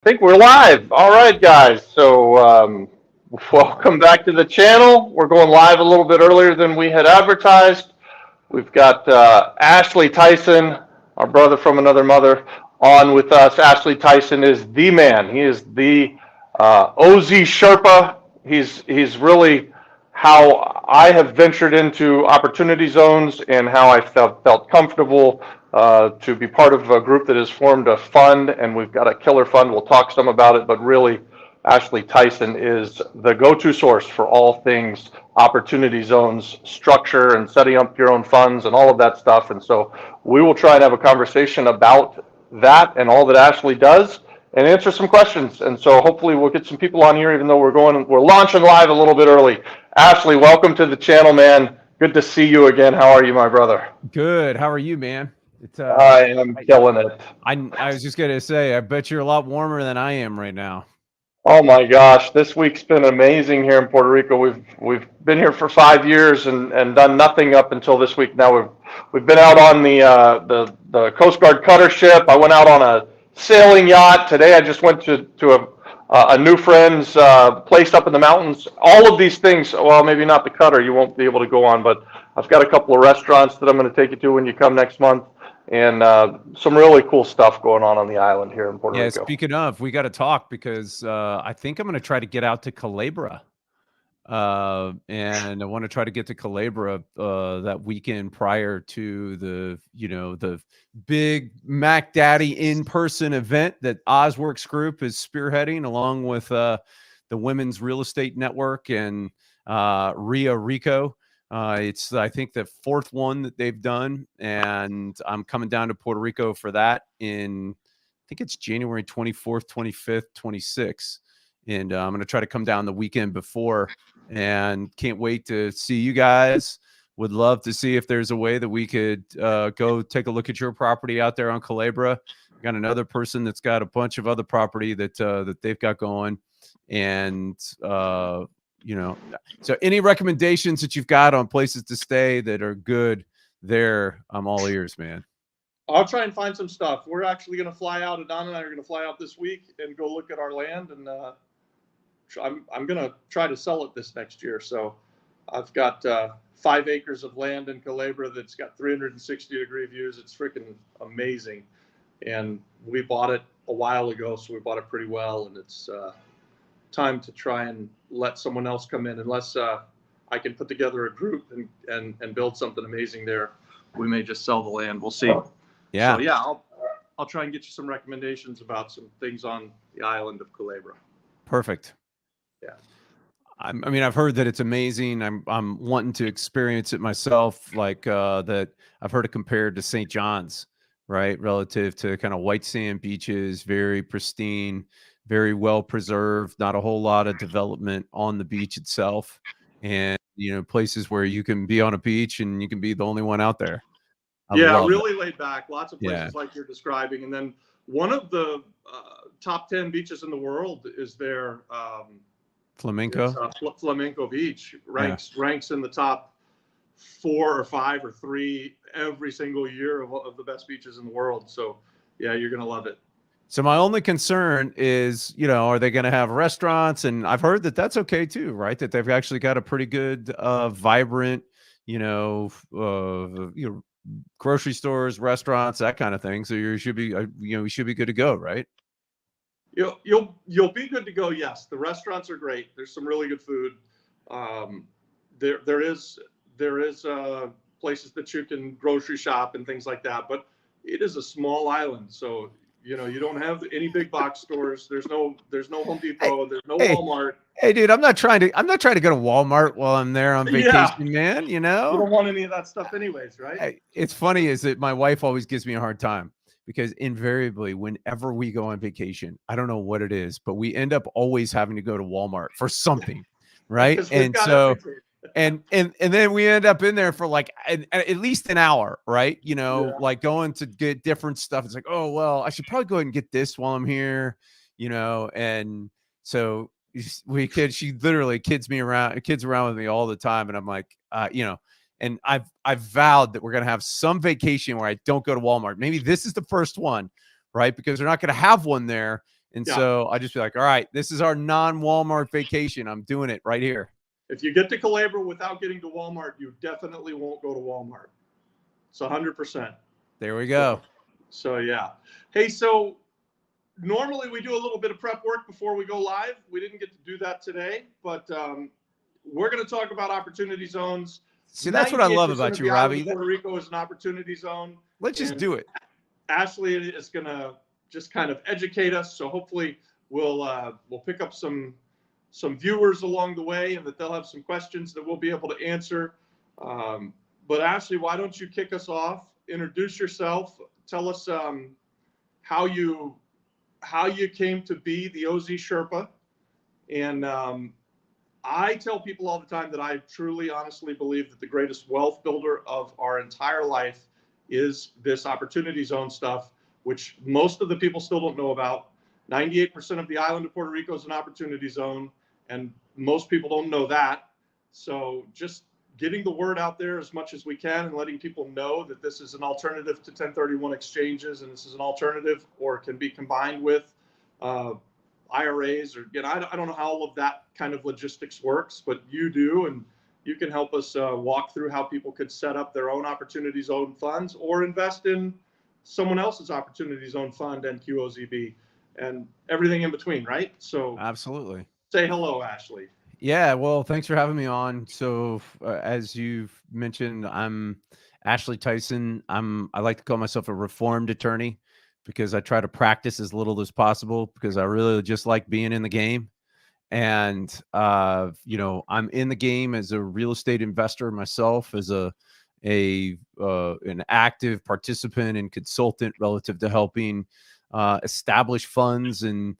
I think we're live. All right, guys. Welcome back to the channel. We're going live a little bit earlier than we had advertised. We've got Ashley Tison, our brother from another mother, on with us. Ashley Tison is the man. He is the OZ Sherpa. He's really how I have ventured into opportunity zones and how I felt comfortable to be part of a group that has formed a fund, and we've got a killer fund. We'll talk some about it, but really, Ashley Tison is the go-to source for all things opportunity zones, structure, and setting up your own funds and all of that stuff. And so we will try and have a conversation about that and all that Ashley does and answer some questions. And so hopefully we'll get some people on here, even though we're launching live a little bit early. Ashley, welcome to the channel, man. Good to see you again. How are you, my brother? Good. How are you, man? I am killing it. I was just gonna say, I bet you're a lot warmer than I am right now. Oh my gosh, this week's been amazing here in Puerto Rico. We've been here for 5 years and done nothing up until this week. Now we've been out on the Coast Guard cutter ship. I went out on a sailing yacht today. I just went to a new friend's place up in the mountains. All of these things. Well, maybe not the cutter. You won't be able to go on, but I've got a couple of restaurants that I'm going to take you to when you come next month, and some really cool stuff going on the island here in Puerto Yeah. Rico. Speaking of, we got to talk because I think I'm gonna try to get out to Culebra, and I want to try to get to Culebra that weekend prior to the big Mac Daddy in-person event that Ozworks Group is spearheading, along with the Women's Real Estate Network and Ria Rico. It's, I think, the fourth one that they've done, and I'm coming down to Puerto Rico for that I think it's January 24th, 25th, 26th. And I'm going to try to come down the weekend before, and can't wait to see you guys. Would love to see if there's a way that we could go take a look at your property out there on Culebra. Got another person that's got a bunch of other property that they've got going. And so any recommendations that you've got on places to stay that are good there, I'm all ears, man. I'll try and find some stuff. We're actually going to fly out. Don and I are going to fly out this week and go look at our land. And I'm going to try to sell it this next year. So I've got 5 acres of land in Culebra that's got 360-degree views. It's freaking amazing. And we bought it a while ago, so we bought it pretty well. And it's time to try and let someone else come in. Unless I can put together a group and build something amazing there, we may just sell the land. We'll see. Yeah. So yeah, I'll try and get you some recommendations about some things on the island of Culebra. Perfect. Yeah. I mean, I've heard that it's amazing. I'm wanting to experience it myself. Like that, I've heard it compared to St. John's, right? Relative to kind of white sand beaches, very pristine, very well preserved. Not a whole lot of development on the beach itself, and places where you can be on a beach and you can be the only one out there. Yeah, really laid back. Lots of places like you're describing. And then one of the top 10 beaches in the world is there. Flamenco. Flamenco Beach ranks in the top 4 or 5 or 3 every single year of the best beaches in the world. So yeah, you're gonna love it. So my only concern is, are they going to have restaurants? And I've heard that that's okay too, right? That they've actually got a pretty good, vibrant, grocery stores, restaurants, that kind of thing. So you should be, we should be good to go, right? You'll be good to go. Yes, the restaurants are great. There's some really good food. There is places that you can grocery shop and things like that. But it is a small island, so you don't have any big box stores. There's no Home Depot. There's no Walmart. Hey, dude, I'm not trying to go to Walmart while I'm there on vacation, man. You don't want any of that stuff anyways, right? Hey, it's funny is that my wife always gives me a hard time because invariably whenever we go on vacation, I don't know what it is, but we end up always having to go to Walmart for something, right? And so and then we end up in there for like at least an hour, right? Like going to get different stuff. It's like, oh, well, I should probably go ahead and get this while I'm here, and so she literally kids around with me all the time. And I'm like, and I've vowed that we're going to have some vacation where I don't go to Walmart. Maybe this is the first one, right? Because they're not going to have one there. And Yeah. so I just be like, all right, this is our non-Walmart vacation. I'm doing it right here. If you get to Calabria without getting to Walmart, you definitely won't go to Walmart. It's 100%. There we go. So yeah. Hey, so normally we do a little bit of prep work before we go live. We didn't get to do that today, but we're going to talk about opportunity zones. See, that's what I love 98% about of you, the island Robbie. of Puerto Rico is an opportunity zone. Let's just do it. Ashley is going to just kind of educate us. So hopefully we'll pick up some viewers along the way, and that they'll have some questions that we'll be able to answer. But Ashley, why don't you kick us off? Introduce yourself. Tell us how you came to be the OZ Sherpa. And I tell people all the time that I truly, honestly believe that the greatest wealth builder of our entire life is this opportunity zone stuff, which most of the people still don't know about. 98% of the island of Puerto Rico is an opportunity zone, and most people don't know that. So just getting the word out there as much as we can and letting people know that this is an alternative to 1031 exchanges, and this is an alternative or can be combined with IRAs, or I don't know how all of that kind of logistics works, but you do, and you can help us walk through how people could set up their own opportunity zone funds or invest in someone else's opportunity zone fund and QOZB and everything in between, right? So Absolutely. Say hello, Ashley. Yeah, well, thanks for having me on. So, as you've mentioned, I'm Ashley Tison. I like to call myself a reformed attorney because I try to practice as little as possible because I really just like being in the game. And I'm in the game as a real estate investor myself, as an active participant and consultant relative to helping establish funds and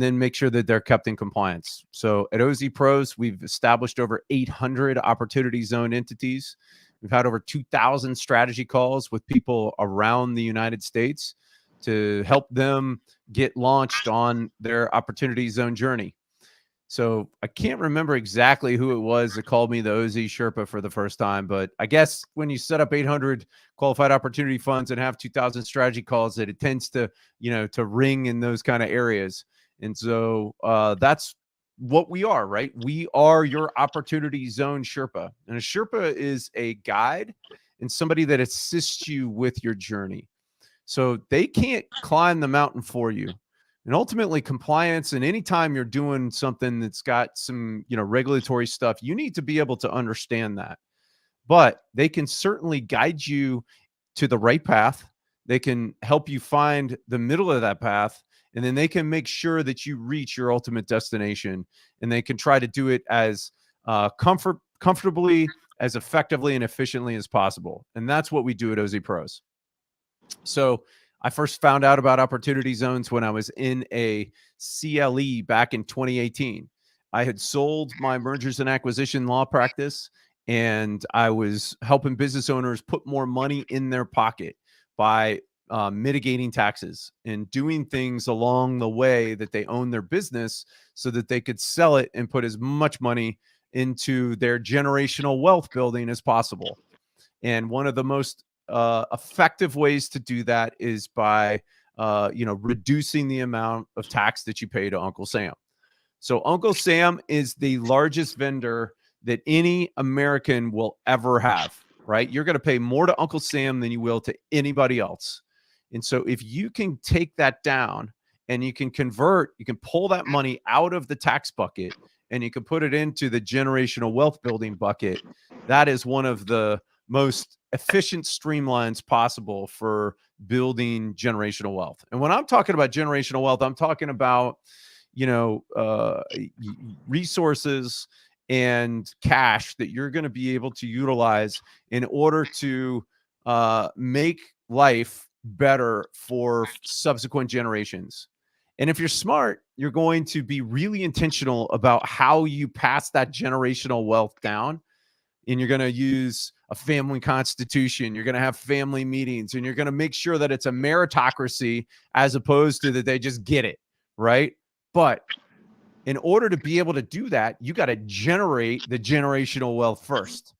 then make sure that they're kept in compliance. So at OZPros, we've established over 800 opportunity zone entities. We've had over 2,000 strategy calls with people around the United States to help them get launched on their opportunity zone journey. So I can't remember exactly who it was that called me the OZ Sherpa for the first time, but I guess when you set up 800 qualified opportunity funds and have 2,000 strategy calls, that it tends to, to ring in those kind of areas. And so that's what we are, right? We are your opportunity zone Sherpa. And a Sherpa is a guide and somebody that assists you with your journey. So they can't climb the mountain for you. And ultimately, compliance, and anytime you're doing something that's got some, regulatory stuff, you need to be able to understand that. But they can certainly guide you to the right path. They can help you find the middle of that path, and then they can make sure that you reach your ultimate destination. And they can try to do it as comfortably, as effectively, and efficiently as possible. And that's what we do at OZPros. So I first found out about opportunity zones when I was in a CLE back in 2018. I had sold my mergers and acquisition law practice, and I was helping business owners put more money in their pocket by mitigating taxes and doing things along the way that they own their business so that they could sell it and put as much money into their generational wealth building as possible. And one of the most effective ways to do that is by, reducing the amount of tax that you pay to Uncle Sam. So Uncle Sam is the largest vendor that any American will ever have, right? You're going to pay more to Uncle Sam than you will to anybody else. And so if you can take that down and you can pull that money out of the tax bucket and you can put it into the generational wealth building bucket, that is one of the most efficient streamlines possible for building generational wealth. And when I'm talking about generational wealth, I'm talking about, resources and cash that you're going to be able to utilize in order to make life better for subsequent generations. And if you're smart, you're going to be really intentional about how you pass that generational wealth down. And you're going to use a family constitution. You're going to have family meetings, and you're going to make sure that it's a meritocracy as opposed to that they just get it, right? But in order to be able to do that, you got to generate the generational wealth first.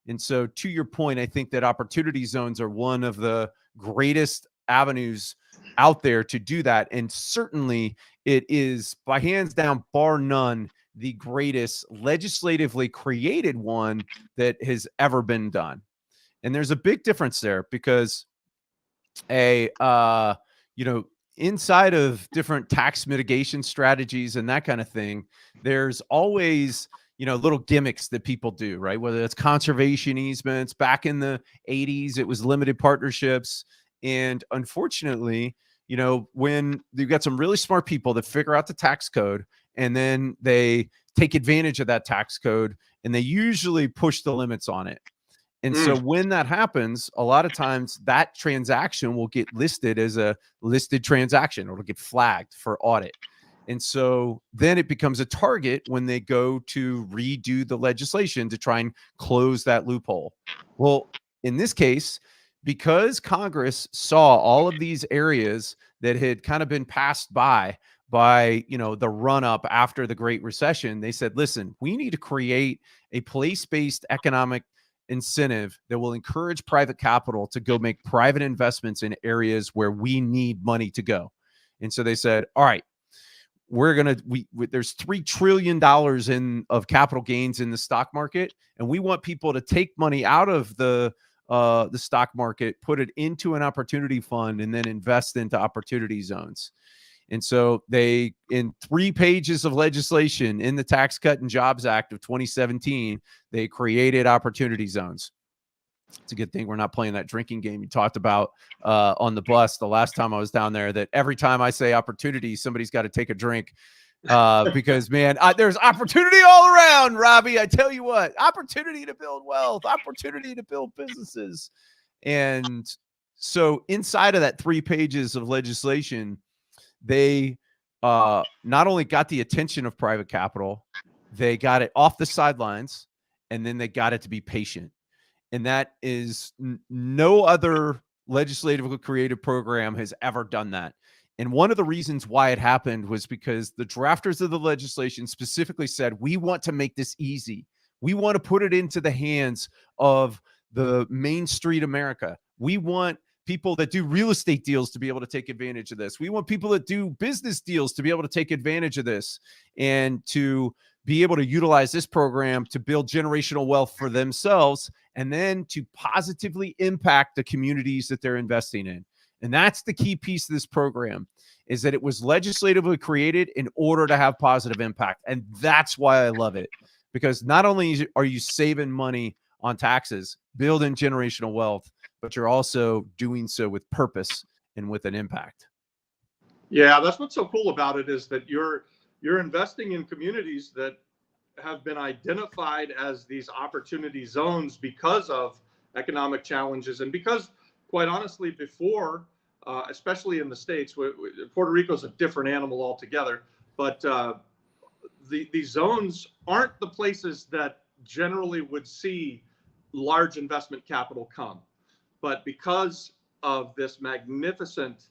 And so to your point, I think that opportunity zones are one of the greatest avenues out there to do that. And certainly it is by hands down, bar none, the greatest legislatively created one that has ever been done. And there's a big difference there because you know, inside of different tax mitigation strategies and that kind of thing, there's always, you know, little gimmicks that people do, right? Whether it's conservation easements. Back in the 80s, it was limited partnerships. And unfortunately, you know, when you've got some really smart people that figure out the tax code and then they take advantage of that tax code and they usually push the limits on it. And so when that happens, a lot of times that transaction will get listed as a listed transaction, or it'll get flagged for audit. And so then it becomes a target when they go to redo the legislation to try and close that loophole. Well, in this case, because Congress saw all of these areas that had kind of been passed by, you know, the run up after the Great Recession, they said, listen, we need to create a place-based economic incentive that will encourage private capital to go make private investments in areas where we need money to go. And so they said, all right, there's $3 trillion of capital gains in the stock market, and we want people to take money out of the stock market, put it into an opportunity fund, and then invest into opportunity zones. And so they, in 3 pages of legislation in the Tax Cut and Jobs Act of 2017, they created opportunity zones. It's a good thing we're not playing that drinking game you talked about on the bus the last time I was down there, that every time I say opportunity, somebody's got to take a drink because, man, there's opportunity all around, Robbie. I tell you what, opportunity to build wealth, opportunity to build businesses. And so inside of that 3 pages of legislation, they not only got the attention of private capital, they got it off the sidelines, and then they got it to be patient. And that is no other legislatively created program has ever done that. And one of the reasons why it happened was because the drafters of the legislation specifically said, we want to make this easy. We want to put it into the hands of the Main Street America. We want people that do real estate deals to be able to take advantage of this. We want people that do business deals to be able to take advantage of this and to be able to utilize this program to build generational wealth for themselves and then to positively impact the communities that they're investing in. And that's the key piece of this program, is that it was legislatively created in order to have positive impact. And that's why I love it, because not only are you saving money on taxes, building generational wealth, but you're also doing so with purpose and with an impact. Yeah, that's what's so cool about it, is that you're investing in communities that have been identified as these opportunity zones because of economic challenges, and because, quite honestly, before, especially in the States, Puerto Rico is a different animal altogether, but these zones aren't the places that generally would see large investment capital come. But because of this magnificent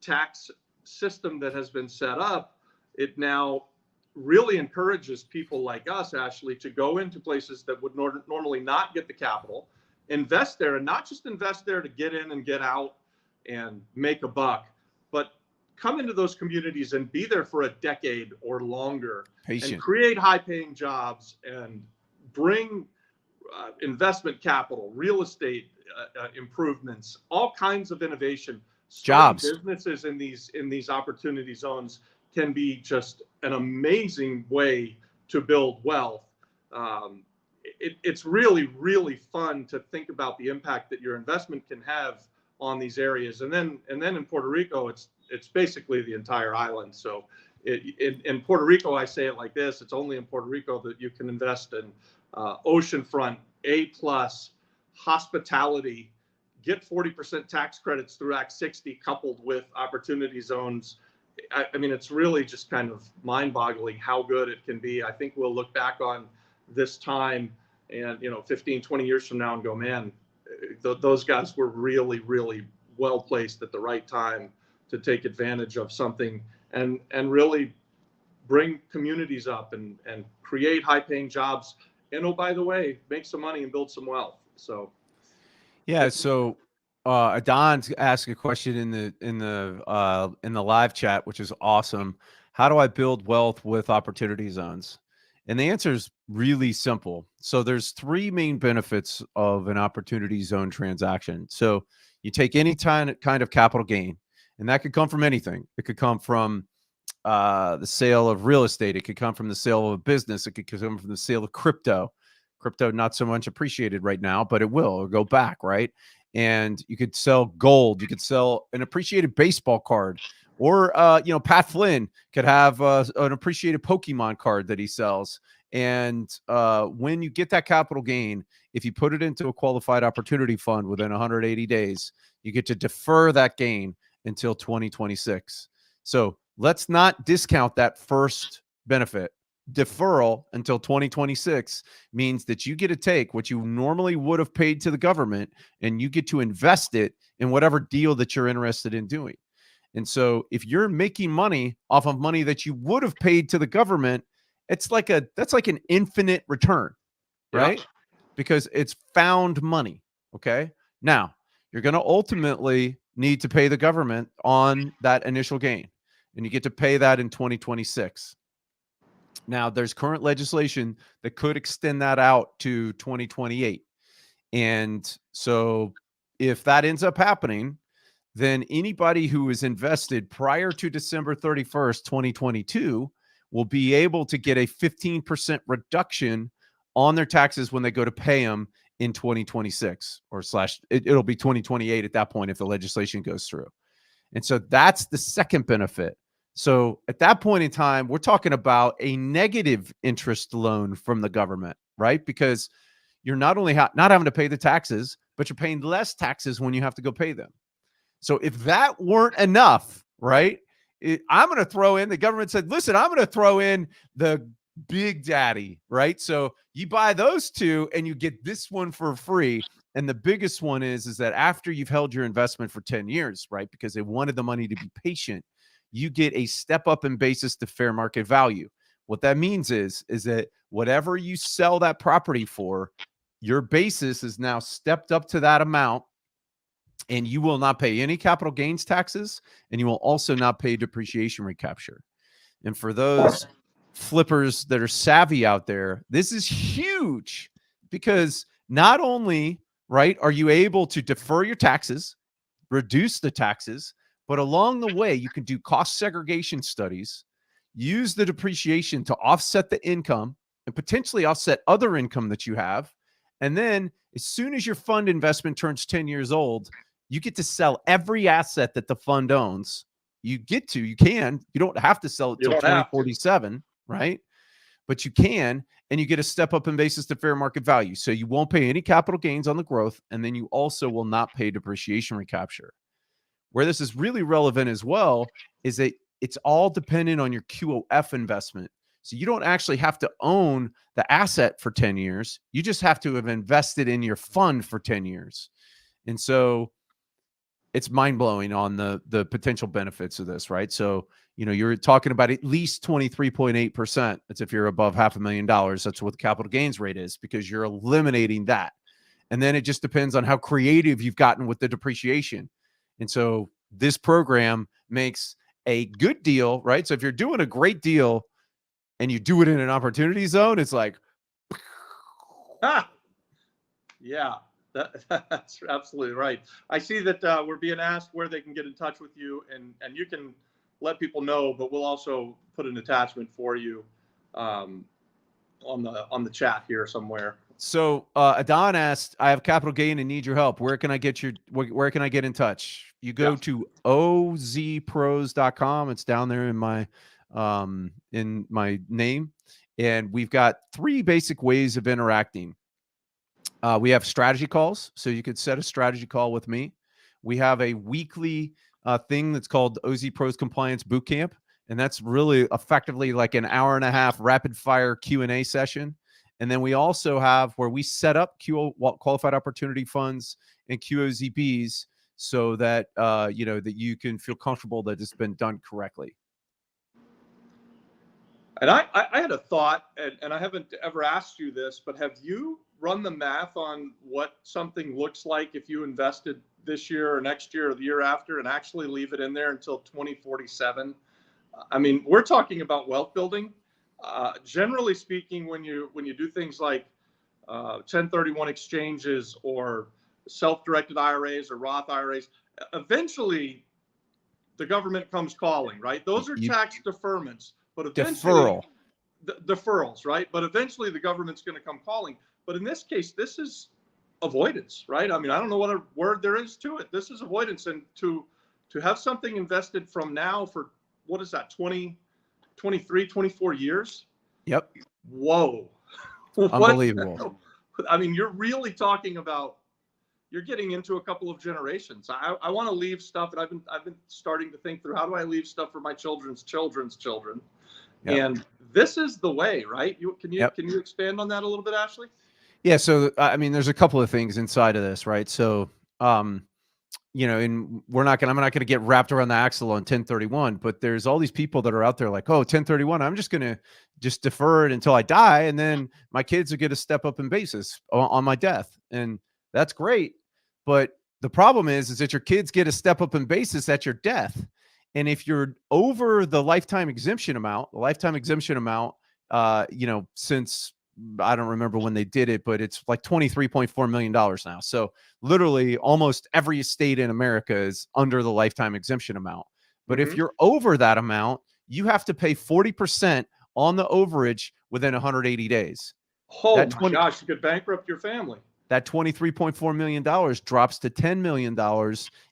tax system that has been set up, it now really encourages people like us, Ashley, to go into places that would normally not get the capital, invest there, and not just invest there to get in and get out and make a buck, but come into those communities and be there for a decade or longer. Patient. And create high-paying jobs and bring investment capital, real estate improvements, all kinds of innovation. Jobs. Businesses in these opportunity zones can be just an amazing way to build wealth. It's really, really fun to think about the impact that your investment can have on these areas. And then in Puerto Rico, it's basically the entire island. So in Puerto Rico, I say it like this: it's only in Puerto Rico that you can invest in oceanfront, A+, hospitality, get 40% tax credits through Act 60 coupled with opportunity zones. I mean, it's really just kind of mind-boggling how good it can be. I think we'll look back on this time and, 15, 20 years from now and go, man, those guys were really, really well placed at the right time to take advantage of something and really bring communities up and create high-paying jobs. And, oh, by the way, make some money and build some wealth. So, yeah. So Adon's asked a question in the live chat, which is awesome. how do I build wealth with opportunity zones? And the answer is really simple. So there's three main benefits of an opportunity zone transaction. So you take any kind of capital gain, and that could come from anything. It could come from the sale of real estate. It could come from the sale of a business. It could come from the sale of crypto. Crypto not so much appreciated right now, but it will. It'll go back, right? And you could sell gold. You could sell an appreciated baseball card, or Pat Flynn could have an appreciated Pokemon card that he sells. And when you get that capital gain, if you put it into a qualified opportunity fund within 180 days, you get to defer that gain until 2026. So let's not discount that first benefit. Deferral until 2026 means that you get to take what you normally would have paid to the government and you get to invest it in whatever deal that you're interested in doing. And so if you're making money off of money that you would have paid to the government, that's like an infinite return, right? Yeah. Because it's found money. Okay. Now you're going to ultimately need to pay the government on that initial gain, and you get to pay that in 2026. Now, there's current legislation that could extend that out to 2028. And so if that ends up happening, then anybody who is invested prior to December 31st, 2022 will be able to get a 15% reduction on their taxes when they go to pay them in 2026, or it'll be 2028 at that point if the legislation goes through. And so that's the second benefit. So at that point in time, we're talking about a negative interest loan from the government, right? Because you're not only not having to pay the taxes, but you're paying less taxes when you have to go pay them. So if that weren't enough, right, I'm going to throw in, the government said, listen, I'm going to throw in the Big Daddy, right? So you buy those two and you get this one for free. And the biggest one is that after you've held your investment for 10 years, right, because they wanted the money to be patient, you get a step up in basis to fair market value. What that means is that whatever you sell that property for, your basis is now stepped up to that amount, and you will not pay any capital gains taxes, and you will also not pay depreciation recapture. And for those flippers that are savvy out there, this is huge, because not only, right, are you able to defer your taxes, reduce the taxes, but along the way, you can do cost segregation studies, use the depreciation to offset the income and potentially offset other income that you have. And then as soon as your fund investment turns 10 years old, you get to sell every asset that the fund owns. You don't have to sell it till 2047, right? But you can, and you get a step up in basis to fair market value. So you won't pay any capital gains on the growth, and then you also will not pay depreciation recapture. Where this is really relevant as well is that it's all dependent on your QOF investment. So you don't actually have to own the asset for 10 years. You just have to have invested in your fund for 10 years. And so it's mind-blowing on the potential benefits of this, right? So, you're talking about at least 23.8%. That's if you're above $500,000. That's what the capital gains rate is, because you're eliminating that. And then it just depends on how creative you've gotten with the depreciation. And so this program makes a good deal, right? So if you're doing a great deal and you do it in an opportunity zone, it's like, yeah, that's absolutely right. I see that we're being asked where they can get in touch with you, and you can let people know, but we'll also put an attachment for you on the chat here somewhere. So Adon asked, I have capital gain and need your help. Where can I get where can I get in touch? You go to OZPros.com. It's down there in my name. And we've got 3 basic ways of interacting. We have strategy calls. So you could set a strategy call with me. We have a weekly thing that's called OZPros Compliance Bootcamp. And that's really effectively like an hour and a half rapid fire Q&A session. And then we also have where we set up qualified opportunity funds and QOZBs so that, that you can feel comfortable that it's been done correctly. And I had a thought, and I haven't ever asked you this, but have you run the math on what something looks like if you invested this year or next year or the year after and actually leave it in there until 2047? I mean, we're talking about wealth building. Generally speaking, when you do things like 1031 exchanges or self-directed IRAs or Roth IRAs, eventually the government comes calling, right? Those are tax deferments, but eventually deferrals, right? But eventually the government's going to come calling. But in this case, this is avoidance, right? I mean, I don't know what a word there is to it. This is avoidance. And to have something invested from now for, what is that, 20, 23, 24 years? Yep. Whoa. Unbelievable. I mean, you're really talking about, you're getting into a couple of generations. I want to leave stuff, and I've been starting to think through, how do I leave stuff for my children's children's children? Yep. And this is the way, right? Can you expand on that a little bit, Ashley? Yeah. So, I mean, there's a couple of things inside of this, right? So, you know, and I'm not going to get wrapped around the axle on 1031, but there's all these people that are out there like, oh, 1031, I'm just going to defer it until I die. And then my kids are going to step up in basis on my death. And that's great. But the problem is that your kids get a step up in basis at your death. And if you're over the lifetime exemption amount, you know, since I don't remember when they did it, but it's like $23.4 million now. So literally almost every state in America is under the lifetime exemption amount. But if you're over that amount, you have to pay 40% on the overage within 180 days. Oh my gosh, you could bankrupt your family. That $23.4 million drops to $10 million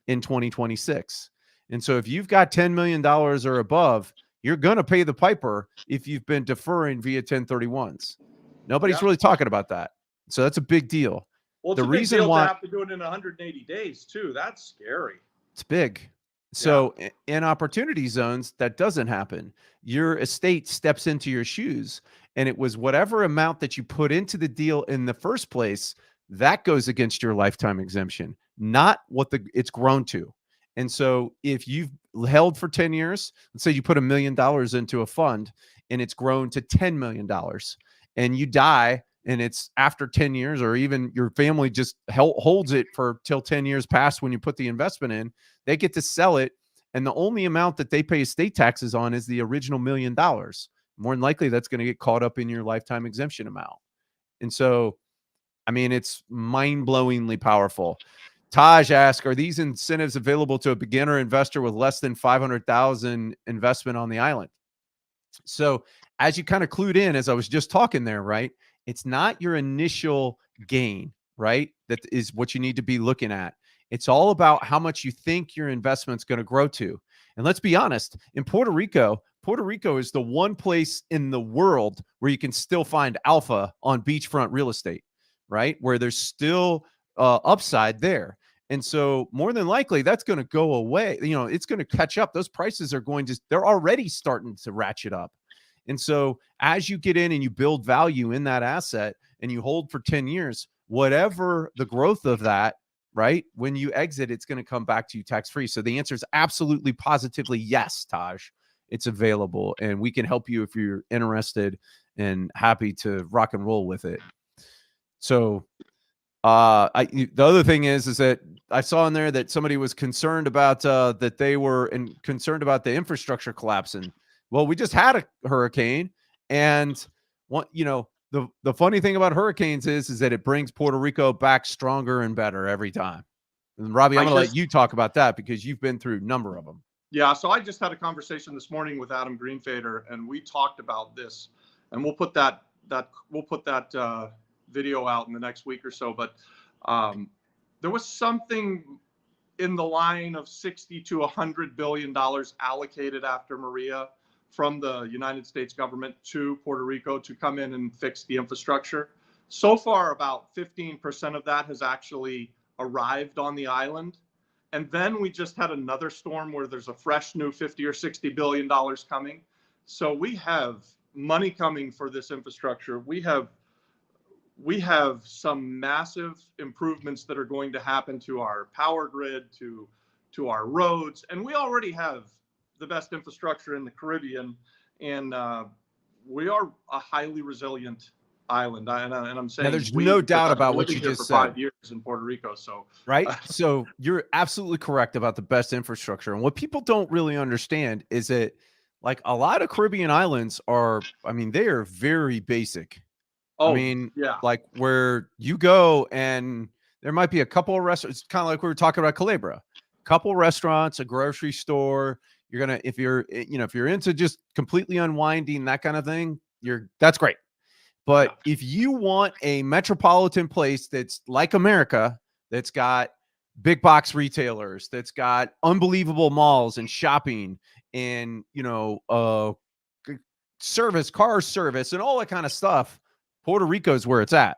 in 2026. And so if you've got $10 million or above, you're going to pay the piper if you've been deferring via 1031s. Nobody's really talking about that. So that's a big deal. Well, it's a big deal to have to do it in 180 days too. That's scary. It's big. So in opportunity zones, that doesn't happen. Your estate steps into your shoes, and it was whatever amount that you put into the deal in the first place that goes against your lifetime exemption, not what it's grown to. And so if you've held for 10 years, let's say you put $1 million into a fund and it's grown to $10 million, and you die and it's after 10 years, or even your family just holds it for till 10 years past when you put the investment in, they get to sell it. And the only amount that they pay estate taxes on is the original $1 million. More than likely, that's going to get caught up in your lifetime exemption amount. And so, I mean, it's mind-blowingly powerful. Taj asks, are these incentives available to a beginner investor with less than 500,000 investment on the island? So as you kind of clued in, as I was just talking there, right? It's not your initial gain, right? That is what you need to be looking at. It's all about how much you think your investment's going to grow to. And let's be honest, in Puerto Rico is the one place in the world where you can still find alpha on beachfront real estate, right? Where there's still upside there. And so more than likely that's going to go away. You know, it's going to catch up. Those prices are they're already starting to ratchet up. And so as you get in and you build value in that asset and you hold for 10 years, whatever the growth of that, right? When you exit, it's going to come back to you tax-free. So the answer is absolutely positively yes, Taj. It's available and we can help you if you're interested and happy to rock and roll with it. So the other thing is that I saw in there that somebody was concerned about that they were concerned about the infrastructure collapsing. Well, we just had a hurricane, and the funny thing about hurricanes is that it brings Puerto Rico back stronger and better every time. And Robbie, I'm going to let you talk about that because you've been through a number of them. Yeah, so I just had a conversation this morning with Adam Greenfader, and we talked about this, and we'll put that video out in the next week or so. But there was something in the line of $60 to $100 billion allocated after Maria from the United States government to Puerto Rico to come in and fix the infrastructure. So far, about 15% of that has actually arrived on the island. And then we just had another storm where there's a fresh new $50 or $60 billion coming. So we have money coming for this infrastructure. We have some massive improvements that are going to happen to our power grid, to our roads, and we already have the best infrastructure in the Caribbean, and we are a highly resilient island. And I'm saying there's no doubt about what you just said. 5 years in Puerto Rico, so right. So you're absolutely correct about the best infrastructure, and what people don't really understand is that like a lot of Caribbean islands are, I mean, they are very basic. I Oh, mean, yeah. like where you go and there might be a couple of restaurants, kind of like we were talking about Calabria, couple restaurants, a grocery store. You're gonna, if you're, if you're into just completely unwinding, that kind of thing, that's great. But Yeah. if you want a metropolitan place that's like America, that's got big box retailers, that's got unbelievable malls and shopping and, car service and all that kind of stuff, Puerto Rico is where it's at.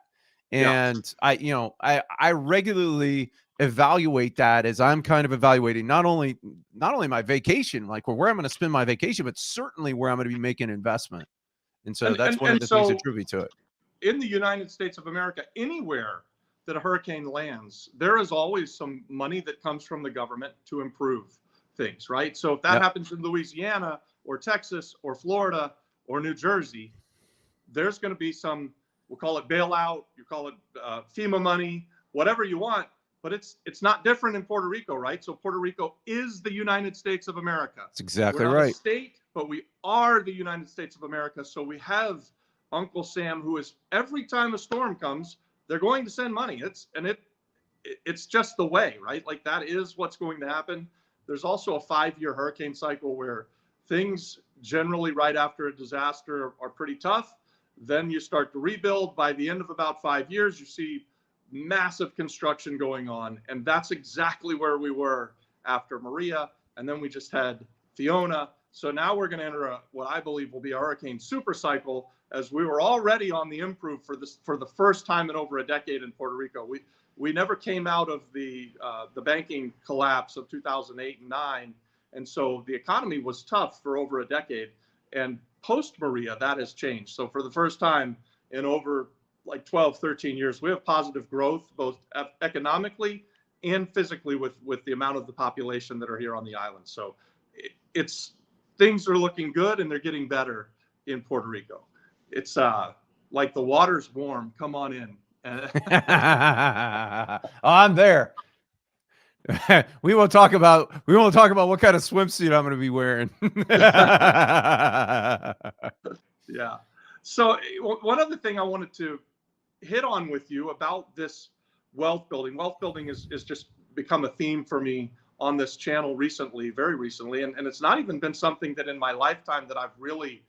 Yeah. And I regularly evaluate that as I'm kind of evaluating not only my vacation, like where I'm going to spend my vacation, but certainly where I'm going to be making investment. And so that's one of the things that So drew me to it. in the United States of America, anywhere that a hurricane lands, there is always some money that comes from the government to improve things, right? So if that Yep. happens in Louisiana or Texas or Florida or New Jersey, there's going to be some, we'll call it bailout, you call it FEMA money, whatever you want, but it's not different in Puerto Rico, right? So Puerto Rico is the United States of America. That's exactly We're not a right. state, but we are the United States of America. So we have Uncle Sam, who is, every time a storm comes, they're going to send money. It's just the way, right? Like that is what's going to happen. There's also a 5-year hurricane cycle where things generally right after a disaster are pretty tough. Then you start to rebuild. By the end of about 5 years, you see massive construction going on. And that's exactly where we were after Maria. And then we just had Fiona. So now we're going to enter what I believe will be a hurricane super cycle, as we were already on the improve for the first time in over a decade in Puerto Rico. We never came out of the banking collapse of 2008 and 9. And so the economy was tough for over a decade. And post Maria, that has changed. So for the first time in over like 12, 13 years, we have positive growth, both economically and physically with the amount of the population that are here on the island. So things are looking good and they're getting better in Puerto Rico. It's like the water's warm. Come on in. I'm there. we won't talk about what kind of swimsuit I'm going to be wearing. Yeah. So one other thing I wanted to hit on with you about this wealth building. Wealth building is just become a theme for me on this channel recently, very recently. And it's not even been something that in my lifetime that I've really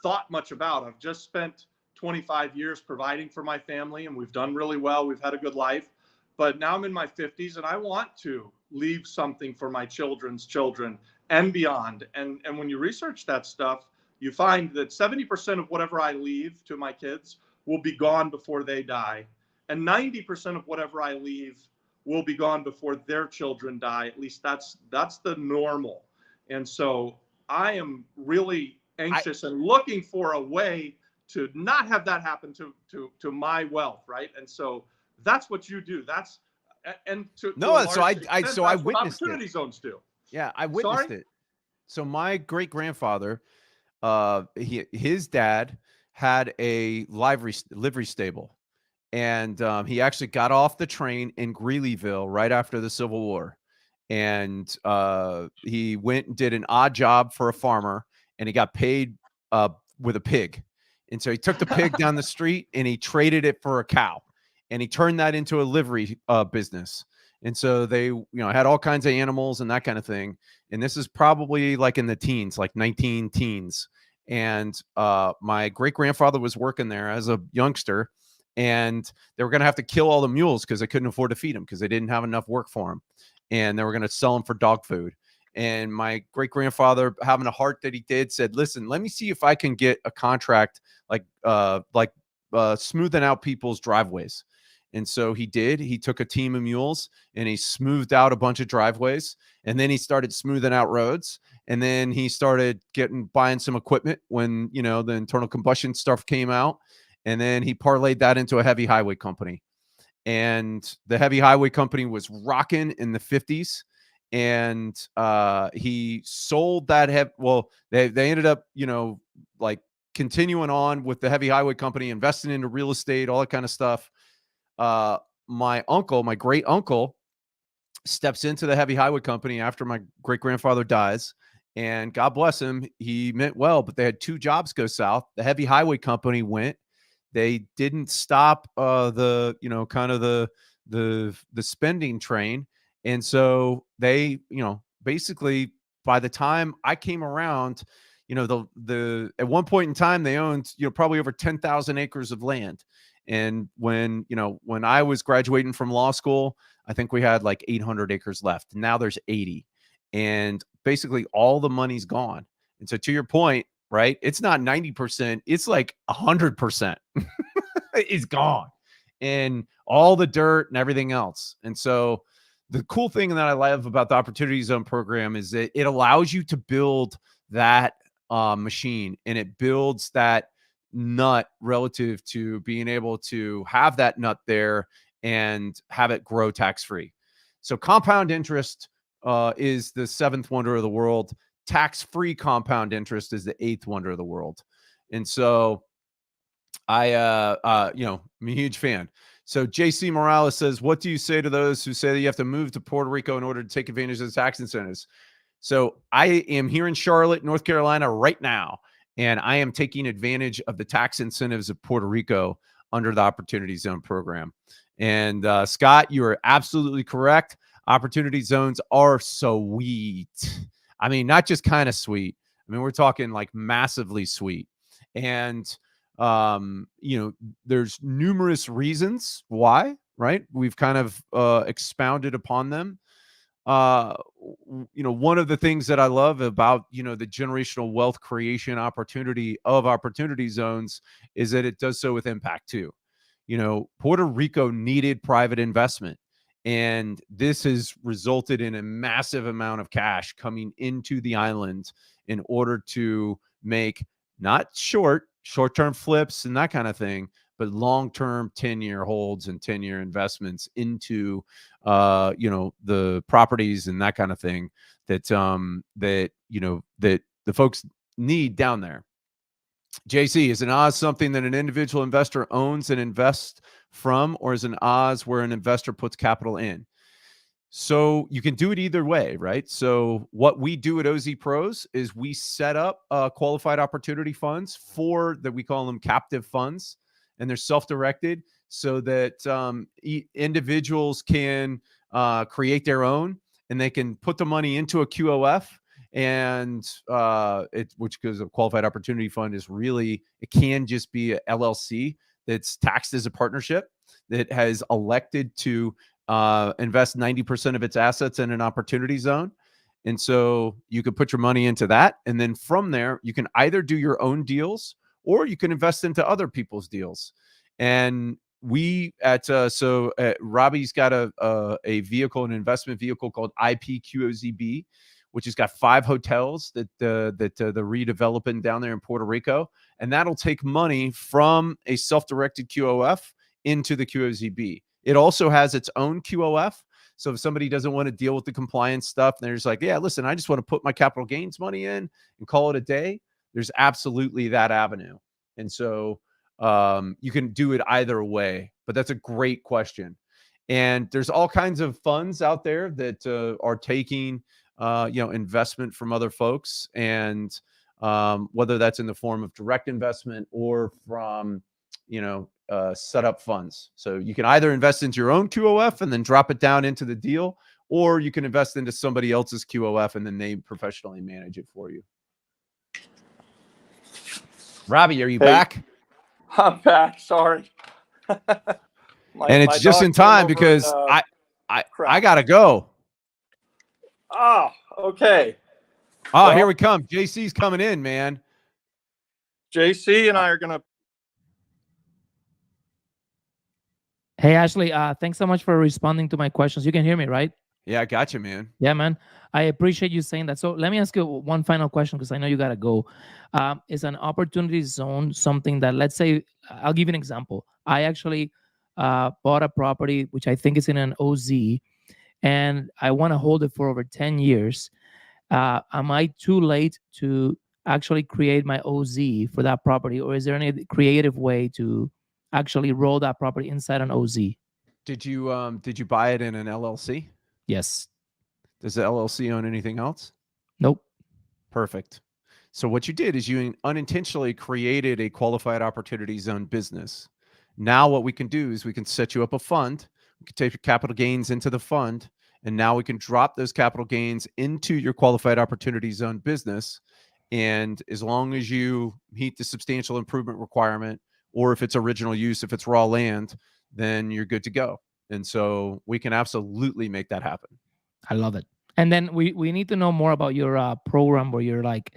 thought much about. I've just spent 25 years providing for my family and we've done really well. We've had a good life. But now I'm in my 50s and I want to leave something for my children's children and beyond. And when you research that stuff, you find that 70% of whatever I leave to my kids will be gone before they die. And 90% of whatever I leave will be gone before their children die. At least that's the normal. And so I am really anxious and looking for a way to not have that happen to my wealth, right? And so that's what you do. That's and to no, to so I witnessed opportunity it. zones do. Yeah, I witnessed it. So my great grandfather, his dad had a livery stable, and he actually got off the train in Greeleyville right after the Civil War, and he went and did an odd job for a farmer, and he got paid with a pig. And so he took the pig down the street and he traded it for a cow, and he turned that into a livery business. And so they, had all kinds of animals and that kind of thing. And this is probably like in the teens, like 19 teens. And my great grandfather was working there as a youngster, and they were going to have to kill all the mules because they couldn't afford to feed them because they didn't have enough work for them. And they were going to sell them for dog food. And my great grandfather, having a heart that he did, said, listen, let me see if I can get a contract like smoothing out people's driveways. And so he did. He took a team of mules and he smoothed out a bunch of driveways. And then he started smoothing out roads. And then he started buying some equipment when, the internal combustion stuff came out. And then he parlayed that into a heavy highway company. And the heavy highway company was rocking in the 50s. And he sold that. They ended up, like continuing on with the heavy highway company, investing into real estate, all that kind of stuff. My great uncle steps into the heavy highway company after my great grandfather dies. And God bless him, he meant well, but they had 2 jobs go south. The heavy highway company went. They didn't stop the, you know, kind of the spending train. And so they, you know, basically by the time I came around, you know, the at one point in time they owned, you know, probably over 10,000 acres of land. And when, you know, when I was graduating from law school, I think we had like 800 acres left. Now there's 80. And basically all the money's gone. And so to your point, right? It's not 90%, it's like 100%. It's gone. And all the dirt and everything else. And so the cool thing that I love about the Opportunity Zone program is that it allows you to build that machine, and it builds that nut relative to being able to have that nut there and have it grow tax-free. So compound interest is the 7th wonder of the world. Tax-free compound interest is the 8th wonder of the world. And so you know, I'm a huge fan. So JC Morales says, what do you say to those who say that you have to move to Puerto Rico in order to take advantage of the tax incentives? So I am here in Charlotte, North Carolina right now, and I am taking advantage of the tax incentives of Puerto Rico under the Opportunity Zone program. And Scott, you are absolutely correct. Opportunity zones are sweet. I mean, not just kind of sweet. I mean, we're talking like massively sweet. And you know, there's numerous reasons why, right? We've kind of expounded upon them. You know, one of the things that I love about, you know, the generational wealth creation opportunity of Opportunity Zones is that it does so with impact too. You know, Puerto Rico needed private investment, and this has resulted in a massive amount of cash coming into the island in order to make not short-term flips and that kind of thing, but long-term 10-year holds and 10-year investments into, you know, the properties and that kind of thing that, that, you know, that the folks need down there. JC, is an Oz something that an individual investor owns and invests from, or is an Oz where an investor puts capital in? So you can do it either way, right? So what we do at OZPros is we set up qualified opportunity funds for that. We call them captive funds, and they're self-directed so that individuals can create their own, and they can put the money into a QOF. And which, because a qualified opportunity fund is really, it can just be a LLC that's taxed as a partnership that has elected to invest 90% of its assets in an opportunity zone. And so you could put your money into that. And then from there, you can either do your own deals or you can invest into other people's deals. And we Robbie's got a vehicle, an investment vehicle called IPQOZB, which has got 5 hotels that they're redeveloping down there in Puerto Rico. And that'll take money from a self-directed QOF into the QOZB. It also has its own QOF. So if somebody doesn't want to deal with the compliance stuff, and they're just like, yeah, listen, I just want to put my capital gains money in and call it a day, there's absolutely that avenue. And so you can do it either way. But that's a great question. And there's all kinds of funds out there that are taking you know, investment from other folks, and whether that's in the form of direct investment or from, you know, set up funds. So you can either invest into your own QOF and then drop it down into the deal, or you can invest into somebody else's QOF and then they professionally manage it for you. Robbie, are you back? I'm back. Sorry. And it's just in time because I gotta go. Oh, okay. Oh, well, here we come. JC's coming in, man. JC and I are gonna. Hey, Ashley, thanks so much for responding to my questions. You can hear me, right? Yeah, I got you, man. Yeah, man. I appreciate you saying that. So let me ask you one final question, because I know you got to go. Is an opportunity zone something that, let's say, I'll give you an example. I actually bought a property, which I think is in an OZ, and I want to hold it for over 10 years. Am I too late to actually create my OZ for that property, or is there any creative way to actually roll that property inside an OZ? Did you buy it in an LLC? Yes. Does the LLC own anything else? Nope. Perfect. So what you did is you unintentionally created a qualified opportunity zone business. Now what we can do is we can set you up a fund. We can take your capital gains into the fund, and now we can drop those capital gains into your qualified opportunity zone business. And as long as you meet the substantial improvement requirement, or if it's original use, if it's raw land, then you're good to go. And so we can absolutely make that happen. I love it. And then we need to know more about your program where you're like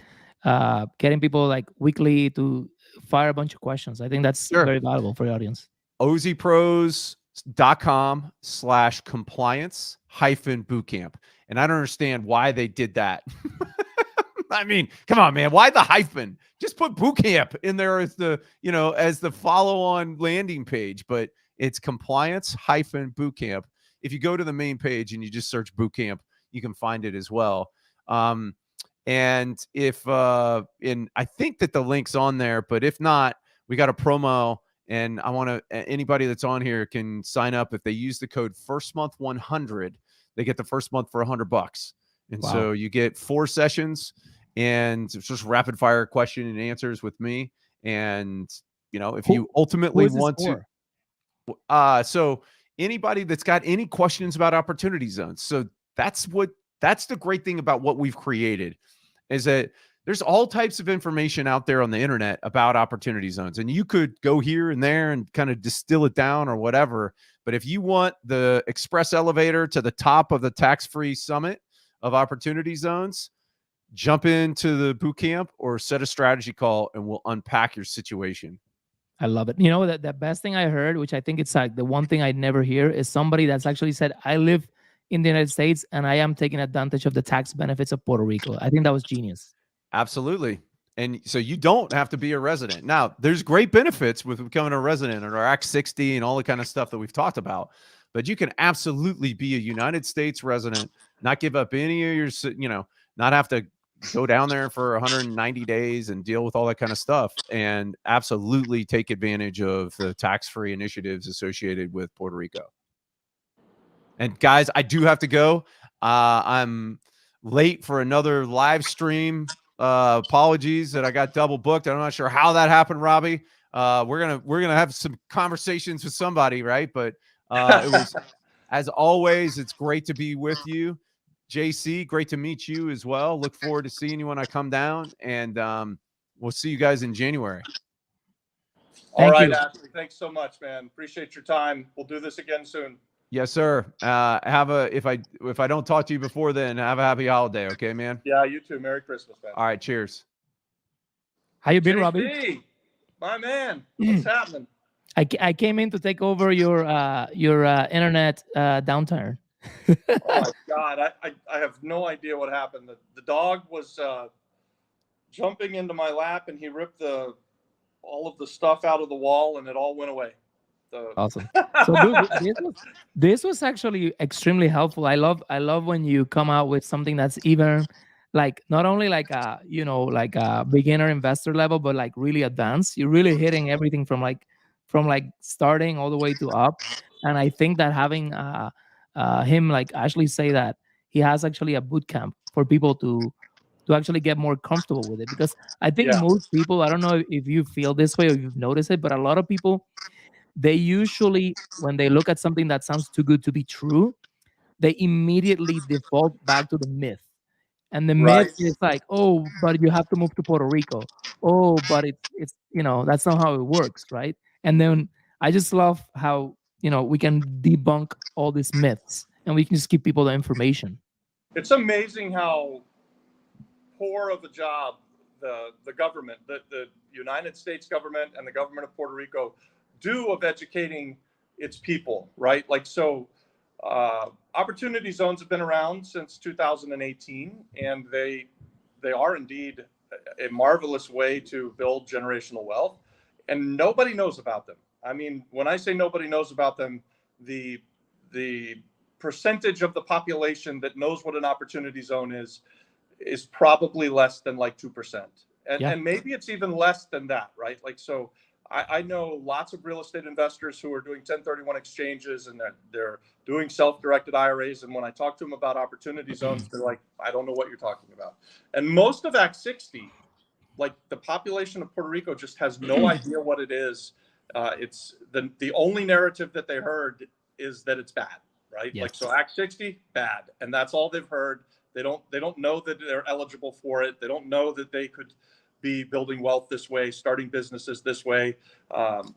getting people like weekly to fire a bunch of questions. I think that's Sure. very valuable for the audience. OZPros.com/compliance-bootcamp. And I don't understand why they did that. I mean, come on, man. Why the hyphen? Just put bootcamp in there as the, as the follow-on landing page, but it's compliance-bootcamp. If you go to the main page and you just search bootcamp, you can find it as well. And if, and I think that the link's on there, but if not, we got a promo, and I want to, anybody that's on here can sign up. If they use the code firstmonth100, they get the first month for $100. And Wow. so you get 4 sessions, and it's just rapid fire question and answers with me. And, if you ultimately want to, so anybody that's got any questions about opportunity zones. So that's the great thing about what we've created, is that there's all types of information out there on the internet about opportunity zones, and you could go here and there and kind of distill it down or whatever. But if you want the express elevator to the top of the tax-free summit of opportunity zones, jump into the boot camp or set a strategy call, and we'll unpack your situation. I love it. You know, that the best thing I heard, which I think it's like the one thing I'd never hear, is somebody that's actually said, I live in the United States and I am taking advantage of the tax benefits of Puerto Rico. I think that was genius. Absolutely. And so you don't have to be a resident. Now, there's great benefits with becoming a resident and our Act 60 and all the kind of stuff that we've talked about. But you can absolutely be a United States resident, not give up any of your, not have to go down there for 190 days and deal with all that kind of stuff, and absolutely take advantage of the tax-free initiatives associated with Puerto Rico. And guys, I do have to go. I'm late for another live stream. Apologies that I got double booked. I'm not sure how that happened, Robbie. We're gonna have some conversations with somebody, right? But it was, as always, it's great to be with you. JC, great to meet you as well. Look forward to seeing you when I come down, and we'll see you guys in January. All right, Ashley, thanks so much, man. Appreciate your time. We'll do this again soon. Yes, sir. If I don't talk to you before then, have a happy holiday, okay, man? Yeah, you too. Merry Christmas, man. All right, cheers. How you been, JC, Robbie? my man, what's happening? I came in to take over your internet downturn. Oh my God, I have no idea what happened. The dog was jumping into my lap, and he ripped all of the stuff out of the wall, and it all went away. Awesome. So dude, this was actually extremely helpful. I love when you come out with something that's even like not only like a beginner investor level, but like really advanced. You're really hitting everything from starting all the way to up. And I think that having him like Ashley say that he has actually a boot camp for people to actually get more comfortable with it, because I think most people, I don't know if you feel this way or you've noticed it, but a lot of people, they usually, when they look at something that sounds too good to be true, they immediately default back to the myth. And the myth is like, oh, but you have to move to Puerto Rico. Oh, but it's that's not how it works, right? And then I just love how, we can debunk all these myths and we can just give people the information. It's amazing how poor of a job the government, the United States government and the government of Puerto Rico do of educating its people, right? Like, so opportunity zones have been around since 2018, and they are indeed a marvelous way to build generational wealth, and nobody knows about them. I mean, when I say nobody knows about them, the percentage of the population that knows what an opportunity zone is probably less than like 2%. And maybe it's even less than that, right? Like, so I know lots of real estate investors who are doing 1031 exchanges, and they're doing self-directed IRAs. And when I talk to them about opportunity zones, they're like, I don't know what you're talking about. And most of Act 60, like the population of Puerto Rico just has no idea what it is. It's the only narrative that they heard is that it's bad, right? Yes. Like, so Act 60, bad. And that's all they've heard. They don't know that they're eligible for it. They don't know that they could be building wealth this way, starting businesses this way.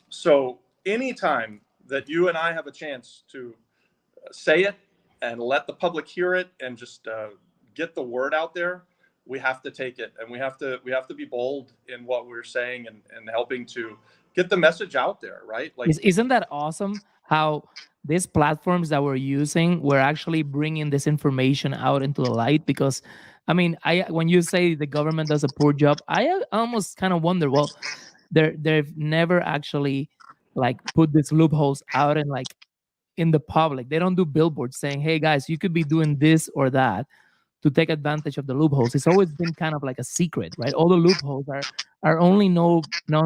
So anytime that you and I have a chance to say it and let the public hear it and just get the word out there, we have to take it, and we have to be bold in what we're saying and helping to get the message out there, right? Like, Isn't that awesome how these platforms that we're using, we're actually bringing this information out into the light? Because I mean, when you say the government does a poor job, I almost kind of wonder, well, they've never actually like put these loopholes out and like in the public. They don't do billboards saying, hey guys, you could be doing this or that to take advantage of the loopholes. It's always been kind of like a secret, right? All the loopholes are only known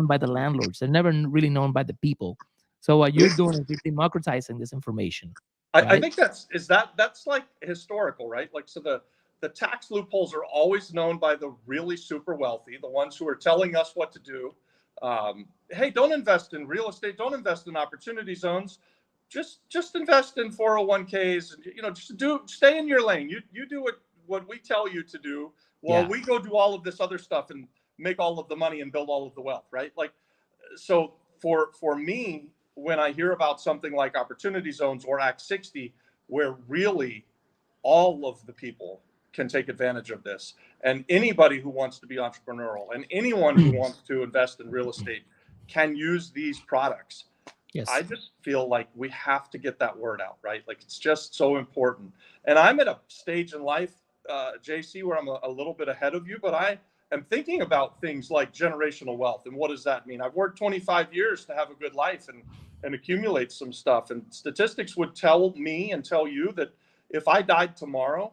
by the landlords. They're never really known by the people. So what you're doing is you're democratizing this information. I think that's like historical, right? Like, so the tax loopholes are always known by the really super wealthy, the ones who are telling us what to do. Hey, don't invest in real estate. Don't invest in opportunity zones. Just invest in 401ks, and just stay in your lane. You do what we tell you to do, while we go do all of this other stuff and make all of the money and build all of the wealth, right? Like, so for me, when I hear about something like opportunity zones or Act 60, where really all of the people can take advantage of this, and anybody who wants to be entrepreneurial and anyone who wants to invest in real estate can use these products. Yes. I just feel like we have to get that word out, right? Like, it's just so important. And I'm at a stage in life, JC, where I'm a little bit ahead of you, but I am thinking about things like generational wealth. And what does that mean? I've worked 25 years to have a good life and accumulate some stuff. And statistics would tell me and tell you that if I died tomorrow,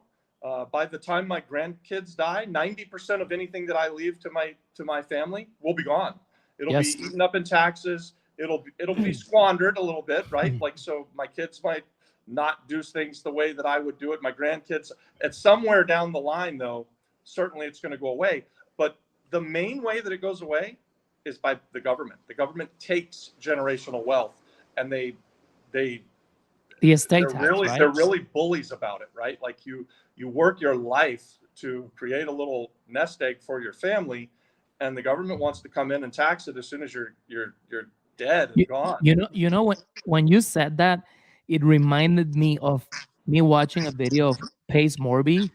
by the time my grandkids die, 90% of anything that I leave to my family will be gone. It'll be eaten up in taxes. It'll be squandered a little bit, right? Like, so my kids might not do things the way that I would do it. My grandkids, at somewhere down the line, though, certainly it's going to go away. But the main way that it goes away is by the government. The government takes generational wealth, and the estate tax, right? They're really bullies about it, right? Like, you work your life to create a little nest egg for your family, and the government wants to come in and tax it as soon as you're dead and gone. You know when you said that, it reminded me of me watching a video of Pace Morby,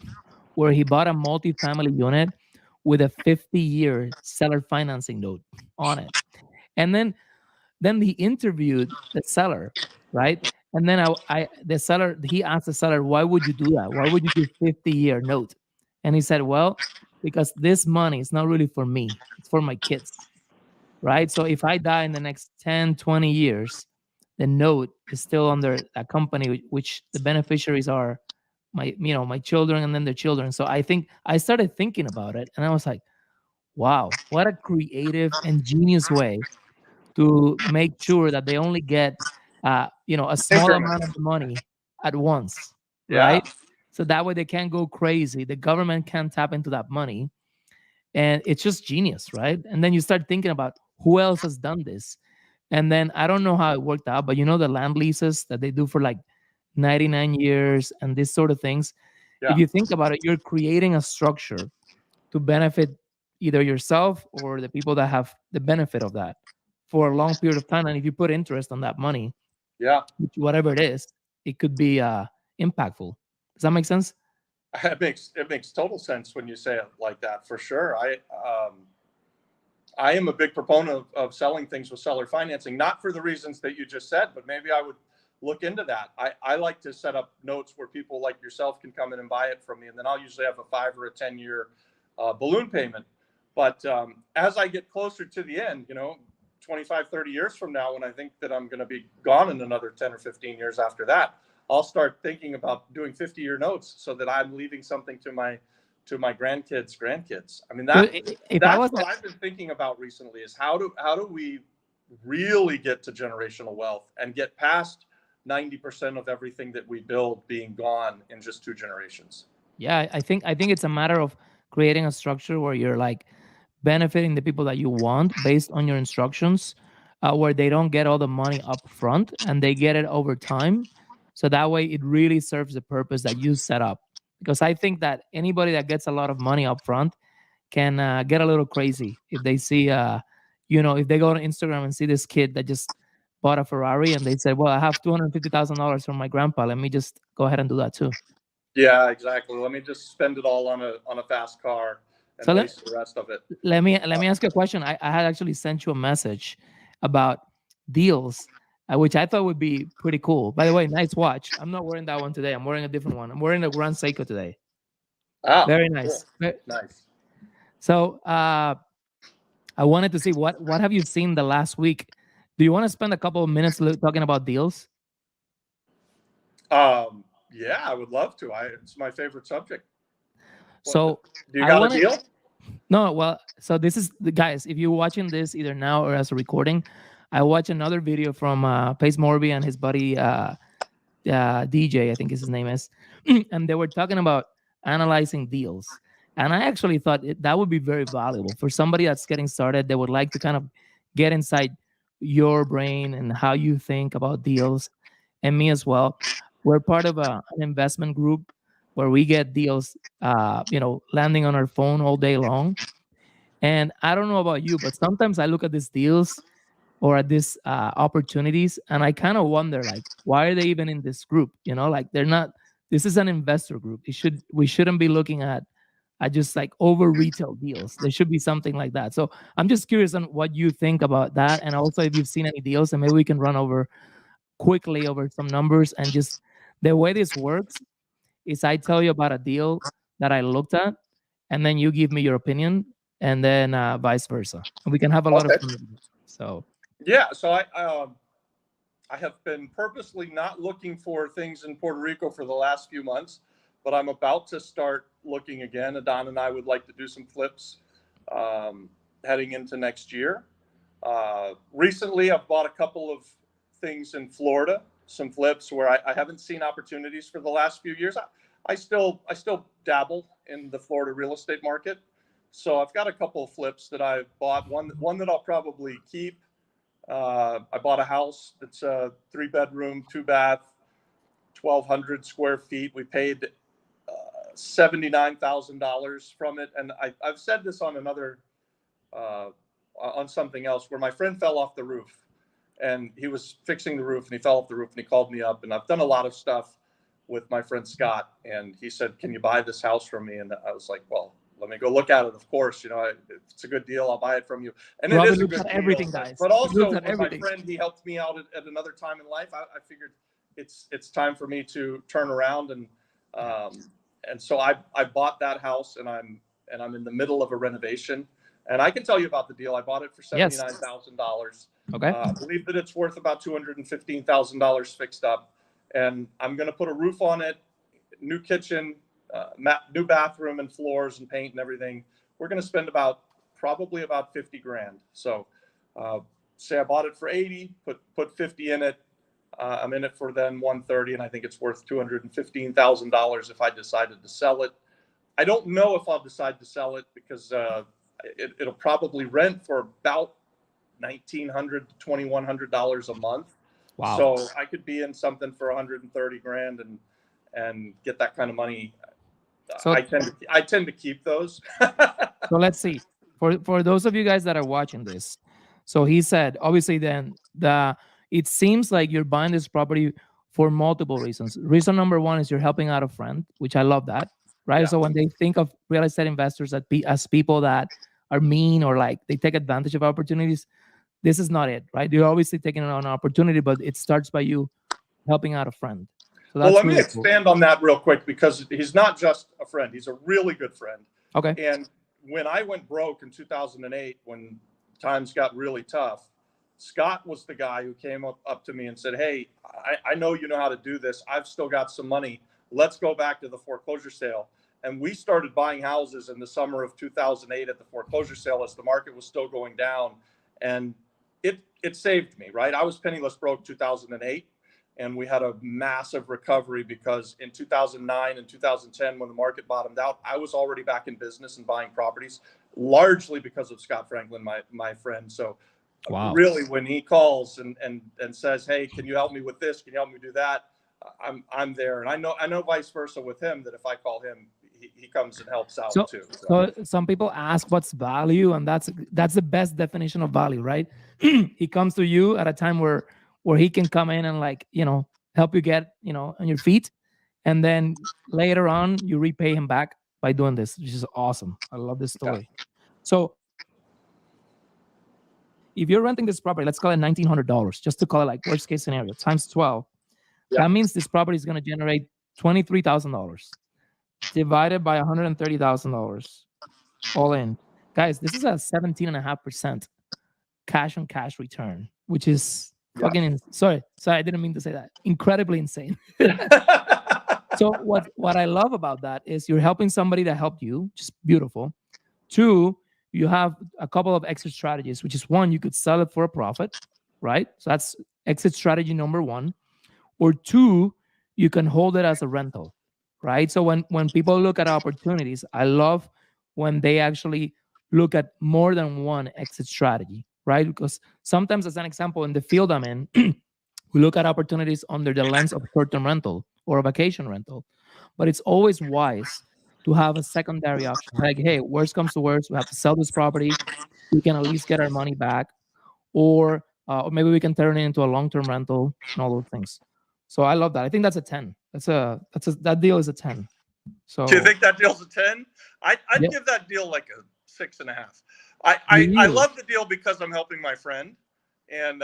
where he bought a multi-family unit with a 50-year seller financing note on it, and then he interviewed the seller, right? And then he asked the seller, why would you do that? Why would you do 50-year note? And he said, well, because this money is not really for me, it's for my kids, right? So if I die in the next 10, 20 years, the note is still under a company, which the beneficiaries are my children and then their children. So I started thinking about it, and I was like, wow, what a creative and genius way to make sure that they only get a small amount of the money at once, right? So that way they can't go crazy. The government can't tap into that money. And it's just genius, right? And then you start thinking about who else has done this. And then I don't know how it worked out, but the land leases that they do for like 99 years and this sort of things. Yeah. If you think about it, you're creating a structure to benefit either yourself or the people that have the benefit of that for a long period of time. And if you put interest on that money, whatever it is, it could be impactful. Does that make sense? It makes total sense when you say it like that, for sure. I am a big proponent of selling things with seller financing, not for the reasons that you just said, but maybe I would look into that. I like to set up notes where people like yourself can come in and buy it from me, and then I'll usually have a 5 or a 10-year balloon payment. But as I get closer to the end, 25, 30 years from now, when I think that I'm going to be gone in another 10 or 15 years after that, I'll start thinking about doing 50-year notes so that I'm leaving something to my grandkids. I mean, that's what I've been thinking about recently, is how do we really get to generational wealth and get past 90% of everything that we build being gone in just 2 generations. Yeah, I think it's a matter of creating a structure where you're like benefiting the people that you want based on your instructions, where they don't get all the money up front and they get it over time. So that way it really serves the purpose that you set up. Because I think that anybody that gets a lot of money up front can get a little crazy if they see, if they go on Instagram and see this kid that just bought a Ferrari and they said, well, I have $250,000 from my grandpa. Let me just go ahead and do that too. Yeah, exactly. Let me just spend it all on a fast car and So waste the rest of it. let me ask you a question. I had actually sent you a message about deals, which I thought would be pretty cool. By the way, nice watch. I'm not wearing that one today. I'm wearing a different one. I'm wearing a Grand Seiko today. Ah, Very cool. nice. Nice. So I wanted to see what have you seen the last week. Do you want to spend a couple of minutes talking about deals? Yeah, I would love to. It's my favorite subject. So Do you I got wanna- a deal? No, well, so this is the guys. If you're watching this either now or as a recording, I watched another video from Pace Morby and his buddy DJ, I think his name is, and they were talking about analyzing deals. And I actually thought that would be very valuable for somebody that's getting started. They would like to kind of get inside your brain and how you think about deals, and me as well. We're part of an investment group where we get deals, landing on our phone all day long. And I don't know about you, but sometimes I look at these deals or at these opportunities, and I kind of wonder, like, why are they even in this group? Like they're not. This is an investor group. We shouldn't be looking at just like over retail deals. There should be something like that. So I'm just curious on what you think about that, and also if you've seen any deals, and maybe we can run over quickly over some numbers. And just the way this works is I tell you about a deal that I looked at, and then you give me your opinion, and then vice versa. And we can have a lot of Okay. fun with it. So Yeah. So I have been purposely not looking for things in Puerto Rico for the last few months, but I'm about to start looking again. Adon and I would like to do some flips heading into next year. Recently, I've bought a couple of things in Florida, some flips where I haven't seen opportunities for the last few years. I still dabble in the Florida real estate market. So I've got a couple of flips that I've bought. One that I'll probably keep. I bought a house that's a 3-bedroom, 2-bath, 1,200 square feet. We paid $79,000 from it. And I've said this on another, on something else, where my friend fell off the roof and he was fixing the roof and he fell off the roof and he called me up, and I've done a lot of stuff with my friend Scott. And he said, "Can you buy this house from me?" And I was like, "Well, let me go look at it. Of course, if it's a good deal, I'll buy it from you." And Robin it is a looks good at deal. everything, guys. But He also, looks at with my everything. friend, he helped me out at another time in life. I figured it's time for me to turn around, and so I bought that house, and I'm in the middle of a renovation. And I can tell you about the deal. I bought it for $79,000. Okay. I believe that it's worth about $215,000 fixed up, and I'm going to put a roof on it, new kitchen, new bathroom and floors and paint and everything. We're going to spend probably about 50 grand. So say I bought it for 80, put 50 in it. I'm in it for then 130, and I think it's worth $215,000 if I decided to sell it. I don't know if I'll decide to sell it because it'll probably rent for about $1,900 to $2,100 a month. Wow. So I could be in something for 130 grand and get that kind of money. So I tend to keep those. So let's see. For those of you guys that are watching this, so he said, obviously, then it seems like you're buying this property for multiple reasons. Reason number one is you're helping out a friend, which I love that, right? Yeah. So when they think of real estate investors as people that are mean or like they take advantage of opportunities, this is not it, right? You're obviously taking on an opportunity, but it starts by you helping out a friend. So that's Well, let me really cool. expand on that real quick, because he's not just a friend. He's a really good friend. Okay. And when I went broke in 2008, when times got really tough, Scott was the guy who came up to me and said, "Hey, I know you know how to do this. I've still got some money. Let's go back to the foreclosure sale." And we started buying houses in the summer of 2008 at the foreclosure sale as the market was still going down. And it saved me, right? I was penniless broke 2008, and we had a massive recovery because in 2009 and 2010, when the market bottomed out, I was already back in business and buying properties, largely because of Scott Franklin, my friend. So Wow. really, when he calls and says, "Hey, can you help me with this? Can you help me do that?" I'm there, and I know vice versa with him, that if I call him, he comes and helps out too. So some people ask what's value, and that's the best definition of value, right? He comes to you at a time where he can come in and, like, help you get, on your feet, and then later on you repay him back by doing this, which is awesome. I love this story. Yeah. So if you're renting this property, let's call it $1,900, just to call it like worst case scenario, times 12. Yeah. That means this property is going to generate $23,000 divided by $130,000 all in. Guys, this is a 17.5% cash on cash return, which is fucking sorry, I didn't mean to say that. Incredibly insane. So what I love about that is you're helping somebody that helped you, just beautiful. 2, you have a couple of exit strategies, which is 1, you could sell it for a profit, right? So that's exit strategy number 1. Or 2, you can hold it as a rental, right? So when people look at opportunities, I love when they actually look at more than one exit strategy, right? Because sometimes, as an example, in the field I'm in, we look at opportunities under the lens of short-term rental or a vacation rental. But it's always wise to have a secondary option. Like, hey, worst comes to worst, we have to sell this property. We can at least get our money back. Or maybe we can turn it into a long-term rental and all those things. So I love that. I think that's a 10. That deal is a 10. So do you think that deal's a 10? I'd give that deal like a 6.5. I love the deal because I'm helping my friend, and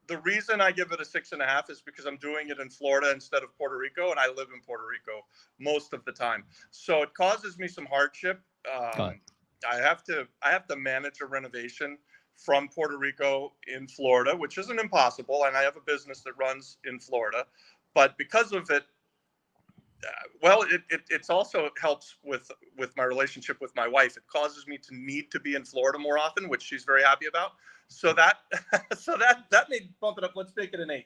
the reason I give it a 6.5 is because I'm doing it in Florida instead of Puerto Rico, and I live in Puerto Rico most of the time. So it causes me some hardship. I have to manage a renovation from Puerto Rico in Florida, which isn't impossible, and I have a business that runs in Florida. But because of it, it's also helps with my relationship with my wife. It causes me to need to be in Florida more often, which she's very happy about. So that may bump it up. Let's make it an 8.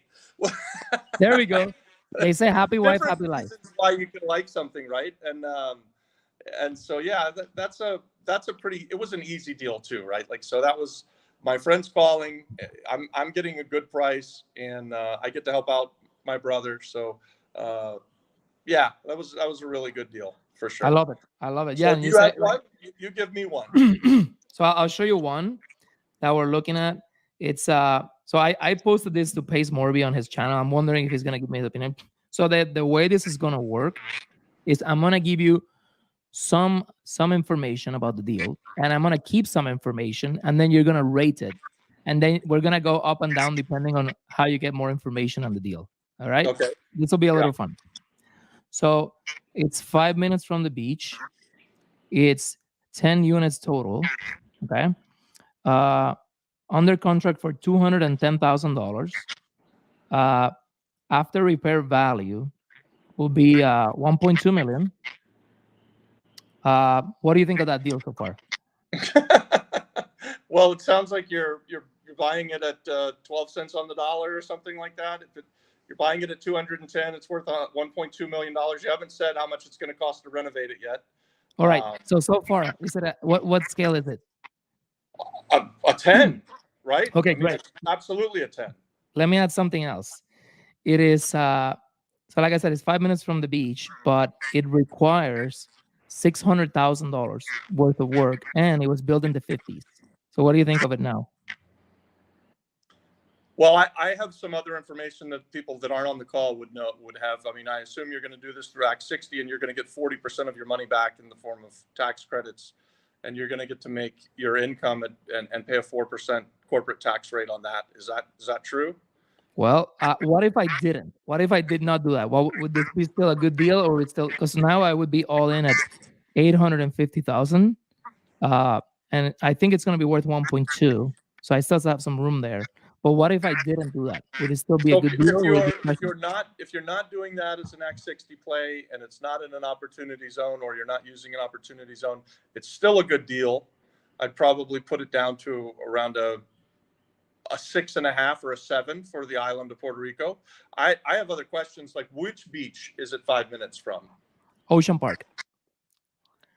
There we go. They say happy wife, happy life. Why you can like something, right? And so yeah, that's a pretty. It was an easy deal too, right? Like, so that was my friend's calling. I'm getting a good price, and I get to help out my brother. So yeah, that was a really good deal for sure. I love it. Yeah. So you give me one. So I'll show you one that we're looking at. It's so I posted this to Pace Morby on his channel. I'm wondering if he's gonna give me his opinion. So the way this is gonna work is I'm gonna give you some information about the deal, and I'm gonna keep some information, and then you're gonna rate it, and then we're gonna go up and down depending on how you get more information on the deal. All right. Okay. This will be a little fun. So it's 5 minutes from the beach. It's 10 units total. Okay. Under contract for $210,000. After repair value will be $1.2 million. What do you think of that deal so far? Well, it sounds like you're buying it at 12 cents on the dollar or something like that. If you're buying it at 210, it's worth $1.2 million. You haven't said how much it's going to cost to renovate it yet. All right. So far, is it what scale is it? A 10, right? Okay, great. Absolutely a 10. Let me add something else. It is so like I said, it's 5 minutes from the beach, but it requires $600,000 worth of work, and it was built in the 50s. So what do you think of it now? Well, I have some other information that people that aren't on the call would have. I mean, I assume you're going to do this through Act 60, and you're going to get 40% of your money back in the form of tax credits, and you're going to get to make your income and pay a 4% corporate tax rate on that. Is that true? Well, what if I didn't? What if I did not do that? Well, would this be still a good deal, or it's still, because now I would be all in at $850,000, and I think it's going to be worth 1.2. So I still have some room there. But what if I didn't do that? Would it still be a good deal? If you're not doing that as an Act 60 play, and it's not in an opportunity zone, or you're not using an opportunity zone, it's still a good deal. I'd probably put it down to around a a 6.5 or a 7 for the island of Puerto Rico. I have other questions, like which beach is it 5 minutes from? Ocean Park.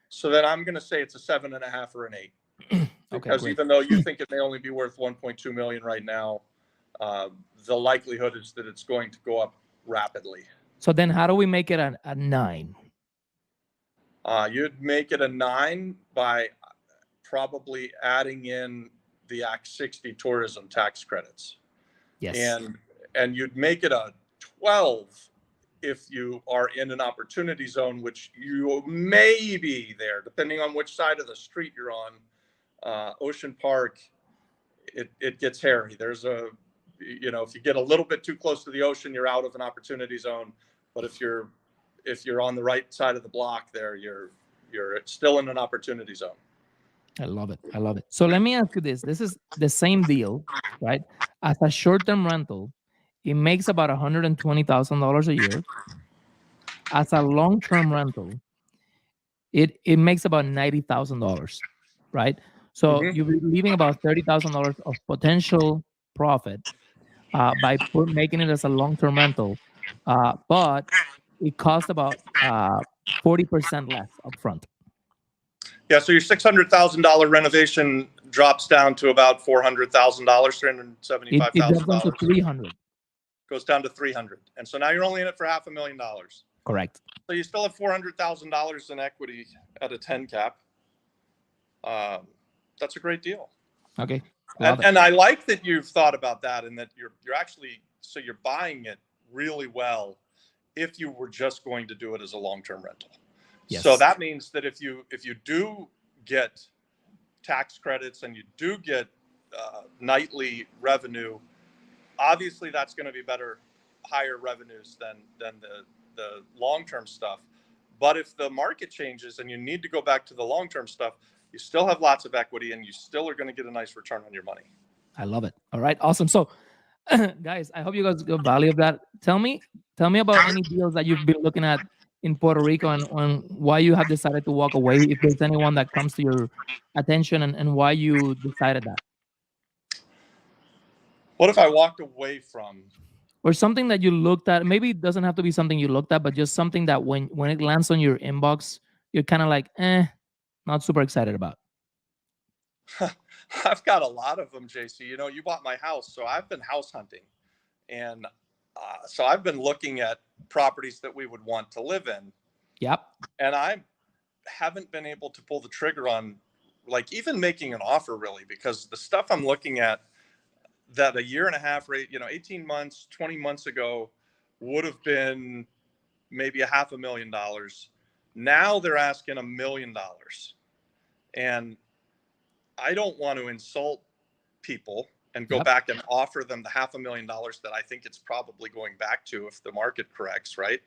So then I'm going to say it's a 7.5 or an 8. Okay, Because great. even though you think it may only be worth 1.2 million right now, the likelihood is that it's going to go up rapidly. So then how do we make it a 9? You'd make it a 9 by probably adding in the Act 60 tourism tax credits. Yes. And you'd make it a 12 if you are in an opportunity zone, which you may be there, depending on which side of the street you're on. Ocean Park, it gets hairy. There's if you get a little bit too close to the ocean, you're out of an opportunity zone. But if you're on the right side of the block there, you're still in an opportunity zone. I love it. I love it. So let me ask you this. This is the same deal, right? As a short-term rental, it makes about $120,000 a year. As a long-term rental, it makes about $90,000, right? So you'll be leaving about $30,000 of potential profit by making it as a long-term rental, but it costs about 40% less upfront. Yeah, so your $600,000 renovation drops down to about $400,000, $375,000. It drops down to 300. Goes down to 300, and so now you're only in it for $500,000. Correct. So you still have $400,000 in equity at a 10 cap. That's a great deal. Okay. And I like that you've thought about that, and that you're actually, so you're buying it really well if you were just going to do it as a long-term rental. Yes. So that means that if you do get tax credits and you do get nightly revenue, obviously that's going to be higher revenues than the long-term stuff. But if the market changes and you need to go back to the long-term stuff, you still have lots of equity and you still are going to get a nice return on your money. I love it. All right. Awesome. So guys, I hope you guys got value of that. Tell me about any deals that you've been looking at in Puerto Rico, and on why you have decided to walk away. If there's anyone that comes to your attention, and why you decided that. What if I walked away from? Or something that you looked at. Maybe it doesn't have to be something you looked at, but just something that when it lands on your inbox, you're kind of like, not super excited about. I've got a lot of them, JC. You bought my house, so I've been house hunting. And so I've been looking at properties that we would want to live in. Yep. And I haven't been able to pull the trigger on, like, even making an offer, really, because the stuff I'm looking at that a year and a half rate, 18 months, 20 months ago would have been maybe $500,000. Now they're asking $1 million. And I don't want to insult people and go back and offer them the $500,000 that I think it's probably going back to if the market corrects, right?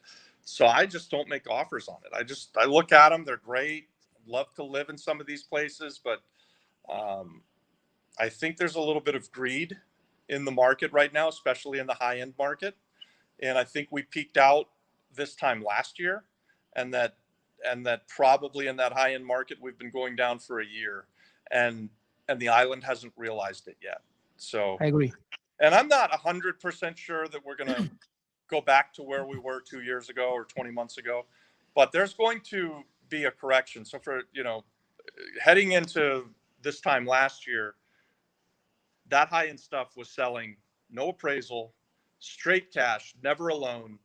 So I just don't make offers on it. I look at them. They're great. Love to live in some of these places, but I think there's a little bit of greed in the market right now, especially in the high-end market. And I think we peaked out this time last year, and that probably in that high-end market, we've been going down for a year, and the island hasn't realized it yet. So I agree. And I'm not 100% sure that we're going to go back to where we were 2 years ago or 20 months ago, but there's going to be a correction. So for, heading into this time last year, that high-end stuff was selling no appraisal, straight cash, never a loan.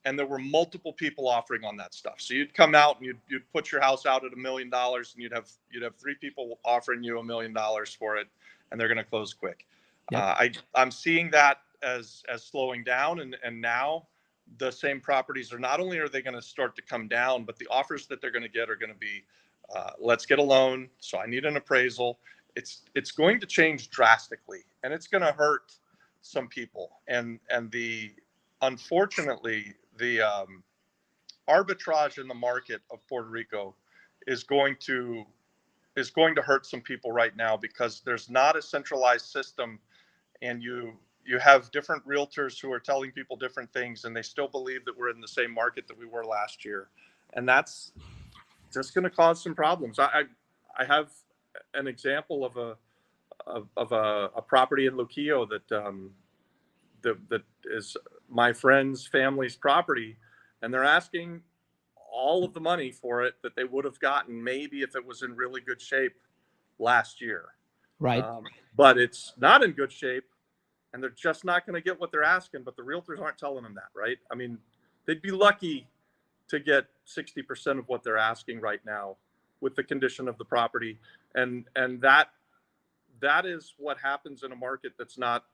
And there were multiple people offering on that stuff. So you'd come out and you'd put your house out at $1 million, and you'd have 3 people offering you $1 million for it, and they're going to close quick. Yep. I'm seeing that as slowing down, and now the same properties are not only are they going to start to come down, but the offers that they're going to get are going to be, let's get a loan. So I need an appraisal. It's going to change drastically, and it's going to hurt some people. And unfortunately, the arbitrage in the market of Puerto Rico is going to hurt some people right now, because there's not a centralized system, and you have different realtors who are telling people different things, and they still believe that we're in the same market that we were last year, and that's just going to cause some problems. I have an example of a property in Luquillo that is my friend's family's property, and they're asking all of the money for it that they would have gotten maybe if it was in really good shape last year. Right. But it's not in good shape, and they're just not going to get what they're asking, but the realtors aren't telling them that, right? I mean, they'd be lucky to get 60% of what they're asking right now with the condition of the property. And that is what happens in a market that's not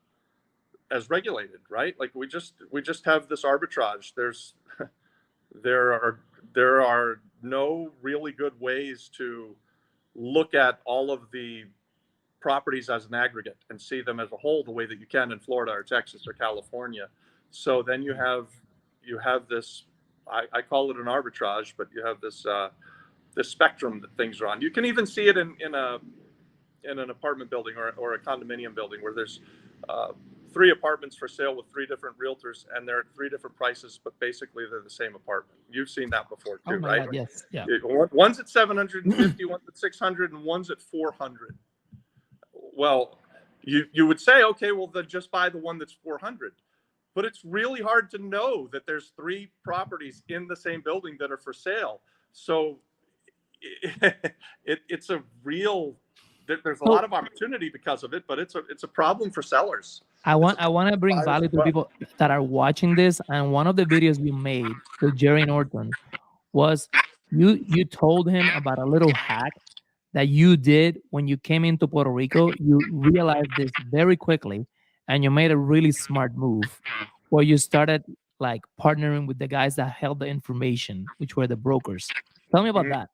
as regulated, right? Like we just have this arbitrage. There are no really good ways to look at all of the properties as an aggregate and see them as a whole the way that you can in Florida or Texas or California. So then you have this, I call it an arbitrage, but you have this spectrum that things are on. You can even see it in an apartment building or a condominium building where there's 3 apartments for sale with 3 different realtors, and they're at 3 different prices, but basically they're the same apartment. You've seen that before too, Oh my right? God, yes. Yeah. One's at 750, one's at 600, and one's at 400. Well, you would say, okay, well then just buy the one that's 400. But it's really hard to know that there's 3 properties in the same building that are for sale. So it's a real, there's a lot of opportunity because of it, but it's a problem for sellers. I want to bring value to people that are watching this. And one of the videos you made with Jerry Norton was you told him about a little hack that you did when you came into Puerto Rico. You realized this very quickly, and you made a really smart move where you started like partnering with the guys that held the information, which were the brokers. Tell me about that.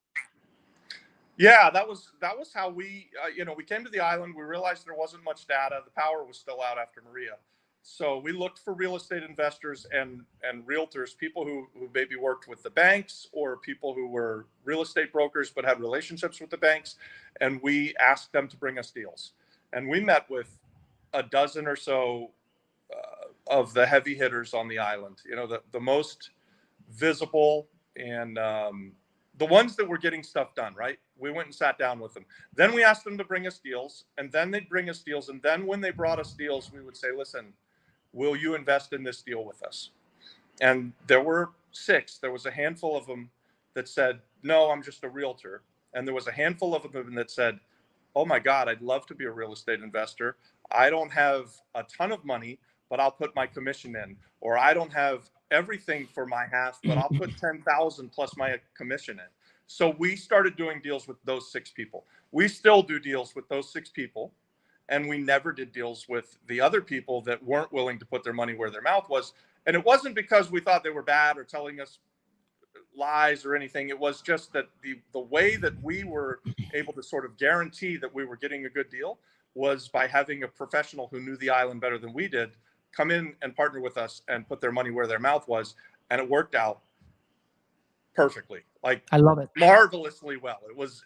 Yeah, that was how we, we came to the island. We realized there wasn't much data. The power was still out after Maria. So we looked for real estate investors and realtors, people who maybe worked with the banks or people who were real estate brokers but had relationships with the banks. And we asked them to bring us deals. And we met with a dozen or so of the heavy hitters on the island, the most visible and the ones that were getting stuff done, right? We went and sat down with them. Then we asked them to bring us deals, and then they'd bring us deals. And then when they brought us deals, we would say, listen, will you invest in this deal with us? And there were 6. There was a handful of them that said, no, I'm just a realtor. And there was a handful of them that said, oh my God, I'd love to be a real estate investor. I don't have a ton of money, but I'll put my commission in. Or I don't have everything for my half, but I'll put 10,000 plus my commission in. So we started doing deals with those 6 people. We still do deals with those 6 people. And we never did deals with the other people that weren't willing to put their money where their mouth was. And it wasn't because we thought they were bad or telling us lies or anything. It was just that the way that we were able to sort of guarantee that we were getting a good deal was by having a professional who knew the island better than we did come in and partner with us and put their money where their mouth was. And it worked out perfectly. Like, I love it. Marvelously well. It was,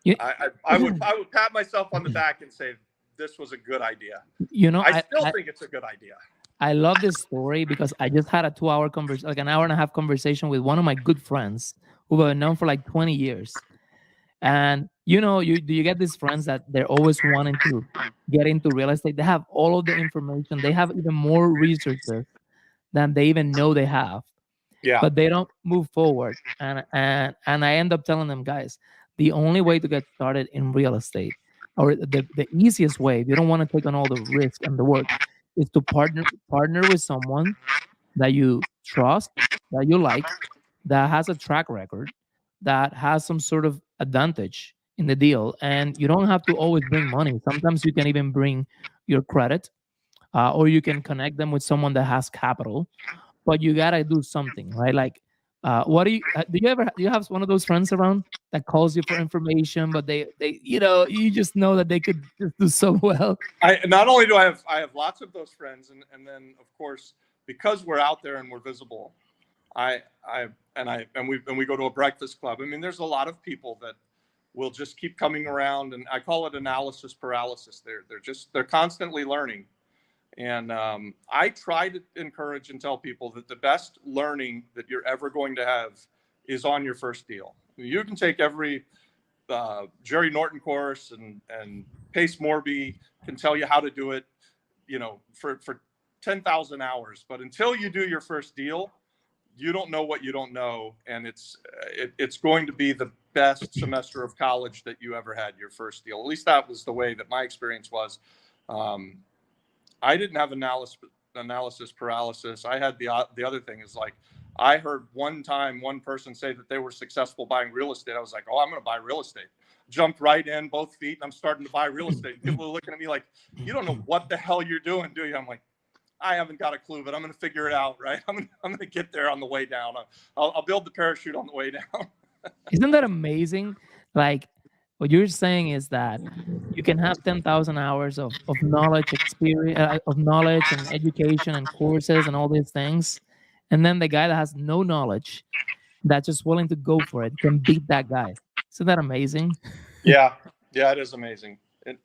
You- I would pat myself on the back and say, this was a good idea. I still think it's a good idea. I love this story because I just had a 2-hour conversation, like an hour and a half conversation with one of my good friends who I've known for like 20 years. And you get these friends that they're always wanting to get into real estate. They have all of the information. They have even more researchers than they even know they have. Yeah. But they don't move forward. And I end up telling them, guys, the only way to get started in real estate, or the easiest way, if you don't want to take on all the risk and the work, is to partner with someone that you trust, that you like, that has a track record, that has some sort of advantage in the deal. And you don't have to always bring money. Sometimes you can even bring your credit, or you can connect them with someone that has capital. But you gotta do something, right? Like, what do you have one of those friends around that calls you for information, but they you just know that they could just do so well? Not only do I have lots of those friends, and then of course, because we're out there and we're visible, we go to a breakfast club. I mean, there's a lot of people that will just keep coming around, and I call it analysis paralysis. They're constantly learning. And I try to encourage and tell people that the best learning that you're ever going to have is on your first deal. You can take every Jerry Norton course and Pace Morby can tell you how to do it, for 10,000 hours. But until you do your first deal, you don't know what you don't know. And it's going to be the best semester of college that you ever had, your first deal. At least that was the way that my experience was. I didn't have analysis paralysis. I had the other thing is like, I heard one time one person say that they were successful buying real estate. I was like, oh, I'm going to buy real estate. Jumped right in, both feet, and I'm starting to buy real estate. People are looking at me like, you don't know what the hell you're doing, do you? I'm like, I haven't got a clue, but I'm going to figure it out, right? I'm going to get there on the way down. I'll build the parachute on the way down. Isn't that amazing? Like, what you're saying is that you can have 10,000 hours of knowledge, experience, of knowledge and education and courses and all these things. And then the guy that has no knowledge, that's just willing to go for it, can beat that guy. Isn't that amazing? Yeah, it is amazing.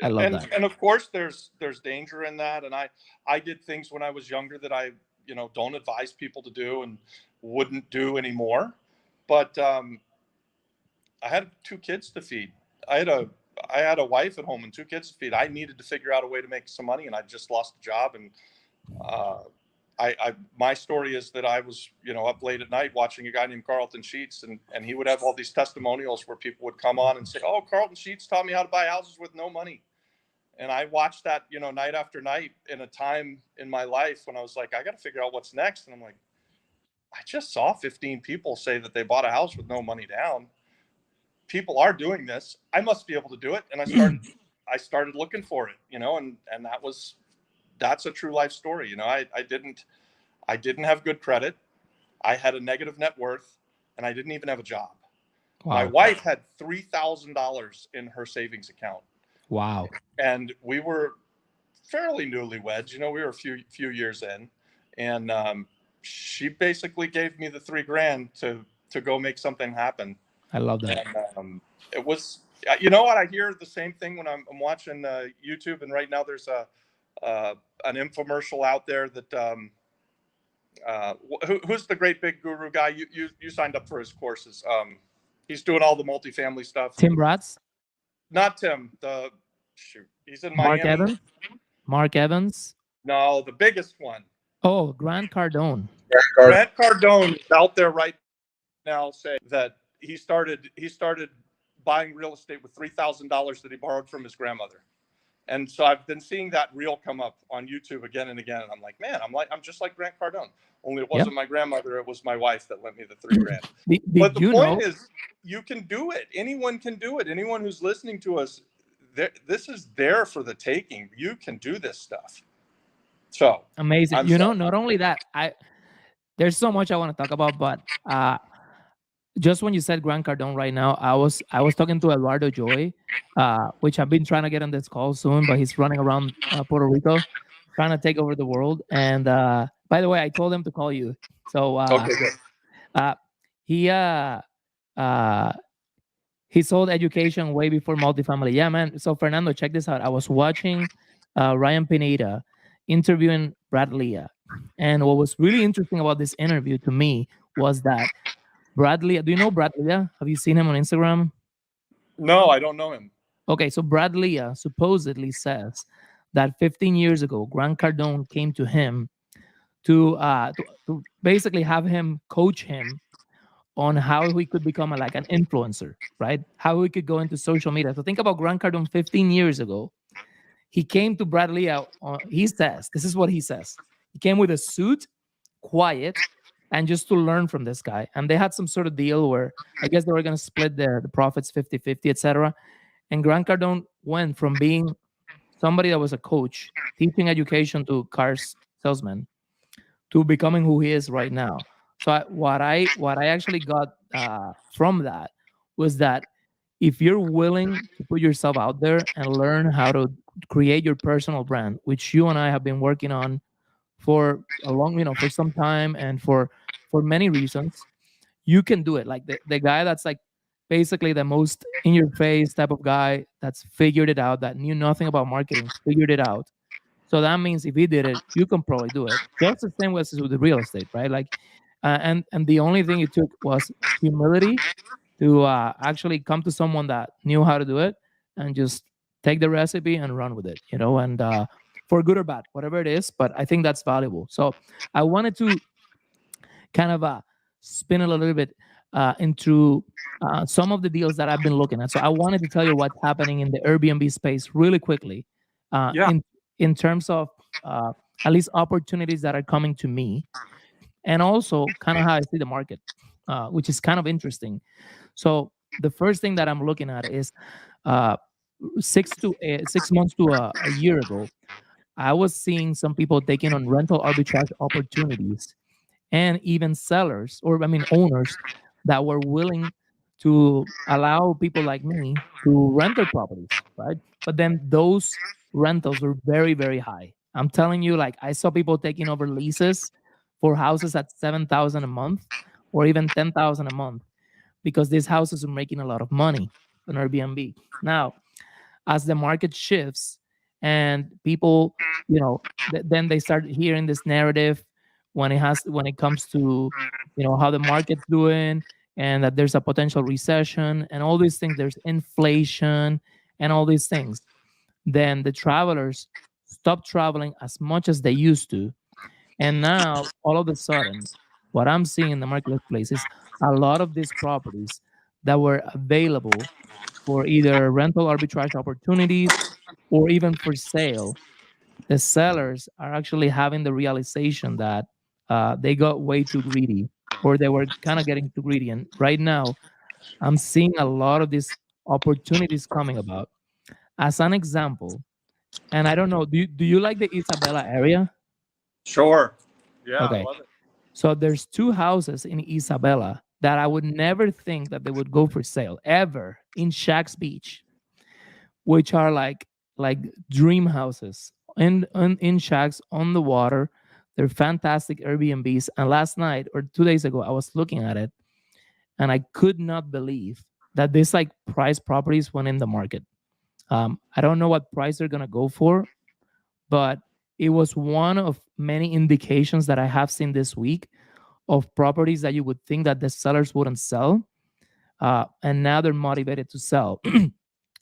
I love that. And of course, there's danger in that. And I did things when I was younger that I, don't advise people to do and wouldn't do anymore. But I had 2 kids to feed. I had a wife at home and 2 kids to feed. I needed to figure out a way to make some money, and I just lost a job. And my story is that I was, up late at night watching a guy named Carlton Sheets, and he would have all these testimonials where people would come on and say, oh, Carlton Sheets taught me how to buy houses with no money. And I watched that, night after night in a time in my life when I was like, I got to figure out what's next. And I'm like, I just saw 15 people say that they bought a house with no money down. People are doing this. I must be able to do it. And I started looking for it, and that's a true life story. I didn't have good credit. I had a negative net worth, and I didn't even have a job. Wow. My wife had $3,000 in her savings account. Wow. And we were fairly newlyweds. We were a few years in, and she basically gave me the $3,000 to go make something happen. I love that. And it was, what I hear the same thing when I'm watching YouTube, and right now there's an infomercial out there that who's the great big guru guy? You signed up for his courses. He's doing all the multifamily stuff. Tim Bratz? Not Tim. He's in Miami. Mark Evans? No, the biggest one. Oh, Grant Cardone. Grant Cardone is out there right now saying that he started buying real estate with $3,000 that he borrowed from his grandmother. And so I've been seeing that reel come up on YouTube again and again. And I'm like, man, I'm just like Grant Cardone. Only it wasn't my grandmother, it was my wife that lent me the $3,000. But the point is, you can do it. Anyone can do it. Anyone who's listening to us, this is there for the taking. You can do this stuff. So amazing. Not only that, there's so much I want to talk about, but just when you said Grant Cardone right now, I was talking to Eduardo Joy, which I've been trying to get on this call soon, but he's running around Puerto Rico trying to take over the world. And by the way, I told him to call you. So okay, good. He sold education way before multifamily. Yeah, man. So Fernando, check this out. I was watching Ryan Pineda interviewing Brad Lea. And what was really interesting about this interview to me was that Brad Lea, do you know Brad Lea? Have you seen him on Instagram? No, I don't know him. Okay, so Brad Lea supposedly says that 15 years ago, Grant Cardone came to him to basically have him coach him on how he could become an influencer, right? How he could go into social media. So think about Grant Cardone 15 years ago. He came to Brad Lea. He says, this is what he says. He came with a suit, quiet, and just to learn from this guy. And they had some sort of deal where I guess they were going to split the profits 50-50, etc. And Grant Cardone went from being somebody that was a coach, teaching education to cars salesmen, to becoming who he is right now. So what I actually got from that was that if you're willing to put yourself out there and learn how to create your personal brand, which you and I have been working on for a long, for some time and for many reasons, you can do it. Like the guy that's like basically the most in your face type of guy that's figured it out, that knew nothing about marketing, figured it out. So that means if he did it, you can probably do it. Just the same way as with the real estate, right? Like, and the only thing it took was humility to actually come to someone that knew how to do it and just take the recipe and run with it, and for good or bad, whatever it is. But I think that's valuable. So I wanted to kind of spin it a little bit into some of the deals that I've been looking at. So I wanted to tell you what's happening in the Airbnb space really quickly, Yeah. in terms of at least opportunities that are coming to me, and also kind of how I see the market, which is kind of interesting. So the first thing that I'm looking at is uh, 6 months to a year ago, I was seeing some people taking on rental arbitrage opportunities, and even sellers, or I mean owners, that were willing to allow people like me to rent their properties, right? But then those rentals were very, very high. I'm telling you, like, I saw people taking over leases for houses at 7,000 a month, or even 10,000 a month, because these houses are making a lot of money on Airbnb. Now, as the market shifts and people, then they start hearing this narrative when it comes to, how the market's doing, and that there's a potential recession and all these things, there's inflation and all these things, then the travelers stop traveling as much as they used to. And now all of a sudden, what I'm seeing in the marketplace is a lot of these properties that were available for either rental arbitrage opportunities or even for sale, the sellers are actually having the realization that they got way too greedy, or they were kind of getting too greedy. And right now, I'm seeing a lot of these opportunities coming about. As an example, and I don't know, do you like the Isabela area? Sure. Yeah, I Okay. love it. So there's two houses in Isabela that I would never think that they would go for sale ever in Shacks Beach, which are like dream houses in shacks on the water. They're fantastic Airbnbs. And last night or 2 days ago, I was looking at it, and I could not believe that this like price properties went in the market. I don't know what price they're gonna go for, but it was one of many indications that I have seen this week of properties that you would think that the sellers wouldn't sell, and now they're motivated to sell.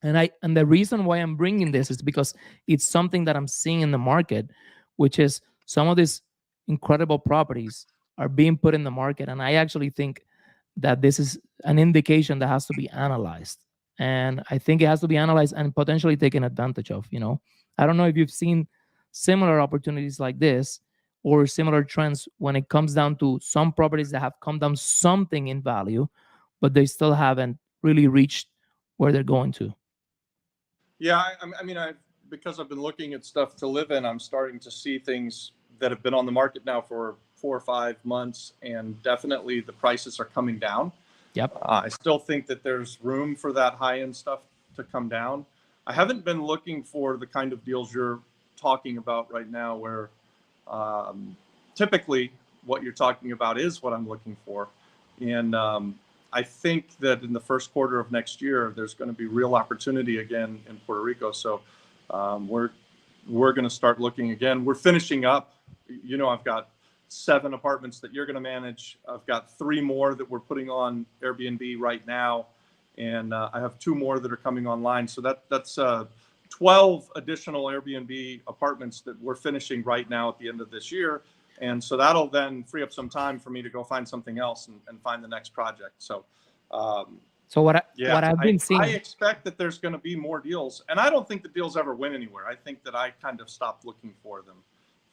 And the reason why I'm bringing this is because it's something that I'm seeing in the market, which is some of these incredible properties are being put in the market, and I actually think that this is an indication that has to be analyzed. And I think it has to be analyzed and potentially taken advantage of. I don't know if you've seen similar opportunities like this, or similar trends when it comes down to some properties that have come down something in value, but they still haven't really reached where they're going to. Yeah, I mean, because I've been looking at stuff to live in, I'm starting to see things that have been on the market now for 4 or 5 months, and definitely the prices are coming down. Yep. I still think that there's room for that high-end stuff to come down. I haven't been looking for the kind of deals you're talking about right now, where typically what you're talking about is what I'm looking for. And I think that in the first quarter of next year, there's going to be real opportunity again in Puerto Rico. So we're going to start looking again. We're finishing up. I've got 7 apartments that you're going to manage. I've got 3 more that we're putting on Airbnb right now, and I have 2 more that are coming online. So that's 12 additional Airbnb apartments that we're finishing right now at the end of this year. And so that'll then free up some time for me to go find something else and find the next project. So, what I've been seeing, I expect that there's going to be more deals, and I don't think the deals ever went anywhere. I think that I kind of stopped looking for them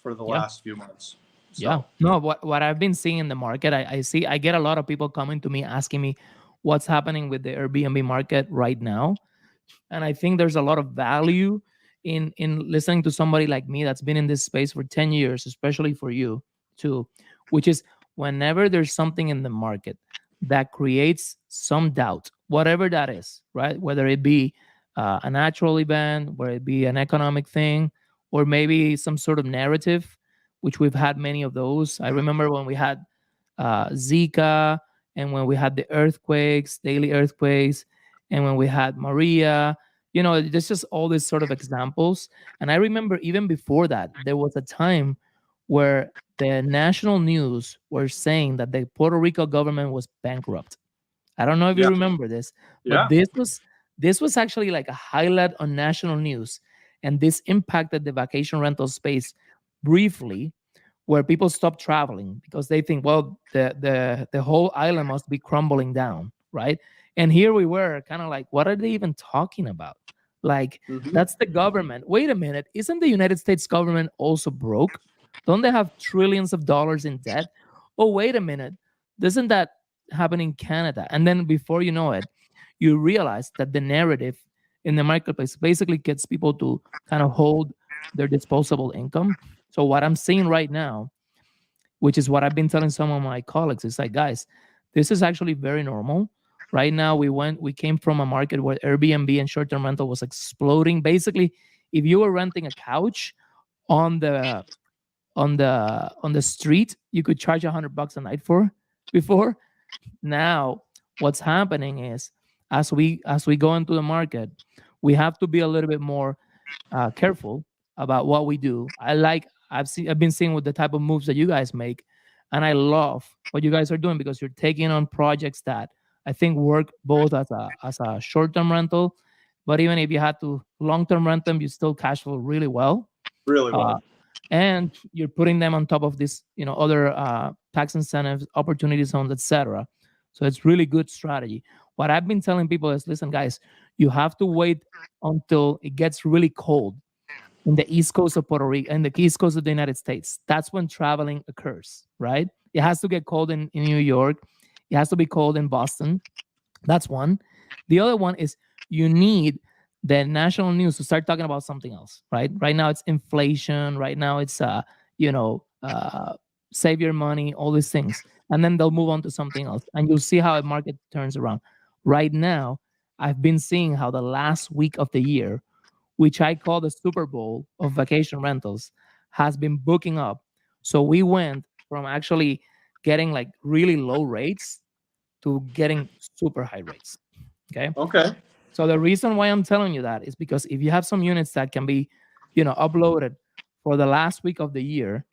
for the last few months. So. Yeah, no, what I've been seeing in the market, I get a lot of people coming to me asking me what's happening with the Airbnb market right now. And I think there's a lot of value in listening to somebody like me that's been in this space for 10 years, especially for you too, which is whenever there's something in the market that creates some doubt, whatever that is, right? Whether it be a natural event, whether it be an economic thing, or maybe some sort of narrative, which we've had many of those. I remember when we had Zika, and when we had the earthquakes, daily earthquakes, and when we had Maria. There's just all these sort of examples. And I remember even before that, there was a time where the national news were saying that the Puerto Rico government was bankrupt. I don't know if you remember this, but Yeah. This was actually like a highlight on national news, and this impacted the vacation rental space briefly, where people stop traveling because they think, well, the whole island must be crumbling down, right? And here we were, kind of like, what are they even talking about? Like, that's the government. Wait a minute, isn't the United States government also broke? Don't they have trillions of dollars in debt? Oh, wait a minute, doesn't that happen in Canada? And then before you know it, you realize that the narrative in the marketplace basically gets people to kind of hold their disposable income. So what I'm seeing right now, which is what I've been telling some of my colleagues, is like, guys, this is actually very normal. Right now, we came from a market where Airbnb and short-term rental was exploding. Basically, if you were renting a couch on the on the street, you could charge $100 a night for before. Now, what's happening is, as we go into the market, we have to be a little bit more careful about what we do. I've been seeing with the type of moves that you guys make, and I love what you guys are doing because you're taking on projects that I think work both as a short term rental, but even if you had to long term rent them, you still cash flow really well. Really Uh, well. and you're putting them on top of this, other tax incentives, opportunity zones, etc. So it's really good strategy. What I've been telling people is, listen, guys, you have to wait until it gets really cold in the east coast of Puerto Rico and the east coast of the United States. That's when traveling occurs, right? It has to get cold in New York. It has to be cold in Boston. That's one. The other one is you need the national news to start talking about something else, right? Right now it's inflation. Right now it's you know, uh, save your money, all these things, and then they'll move on to something else, and you'll see how a market turns around. Right now, I've been seeing how the last week of the year, which I call the Super Bowl of vacation rentals, has been booking up. So we went from actually getting like really low rates to getting super high rates. Okay. Okay. So the reason why I'm telling you that is because if you have some units that can be, uploaded for the last week of the year,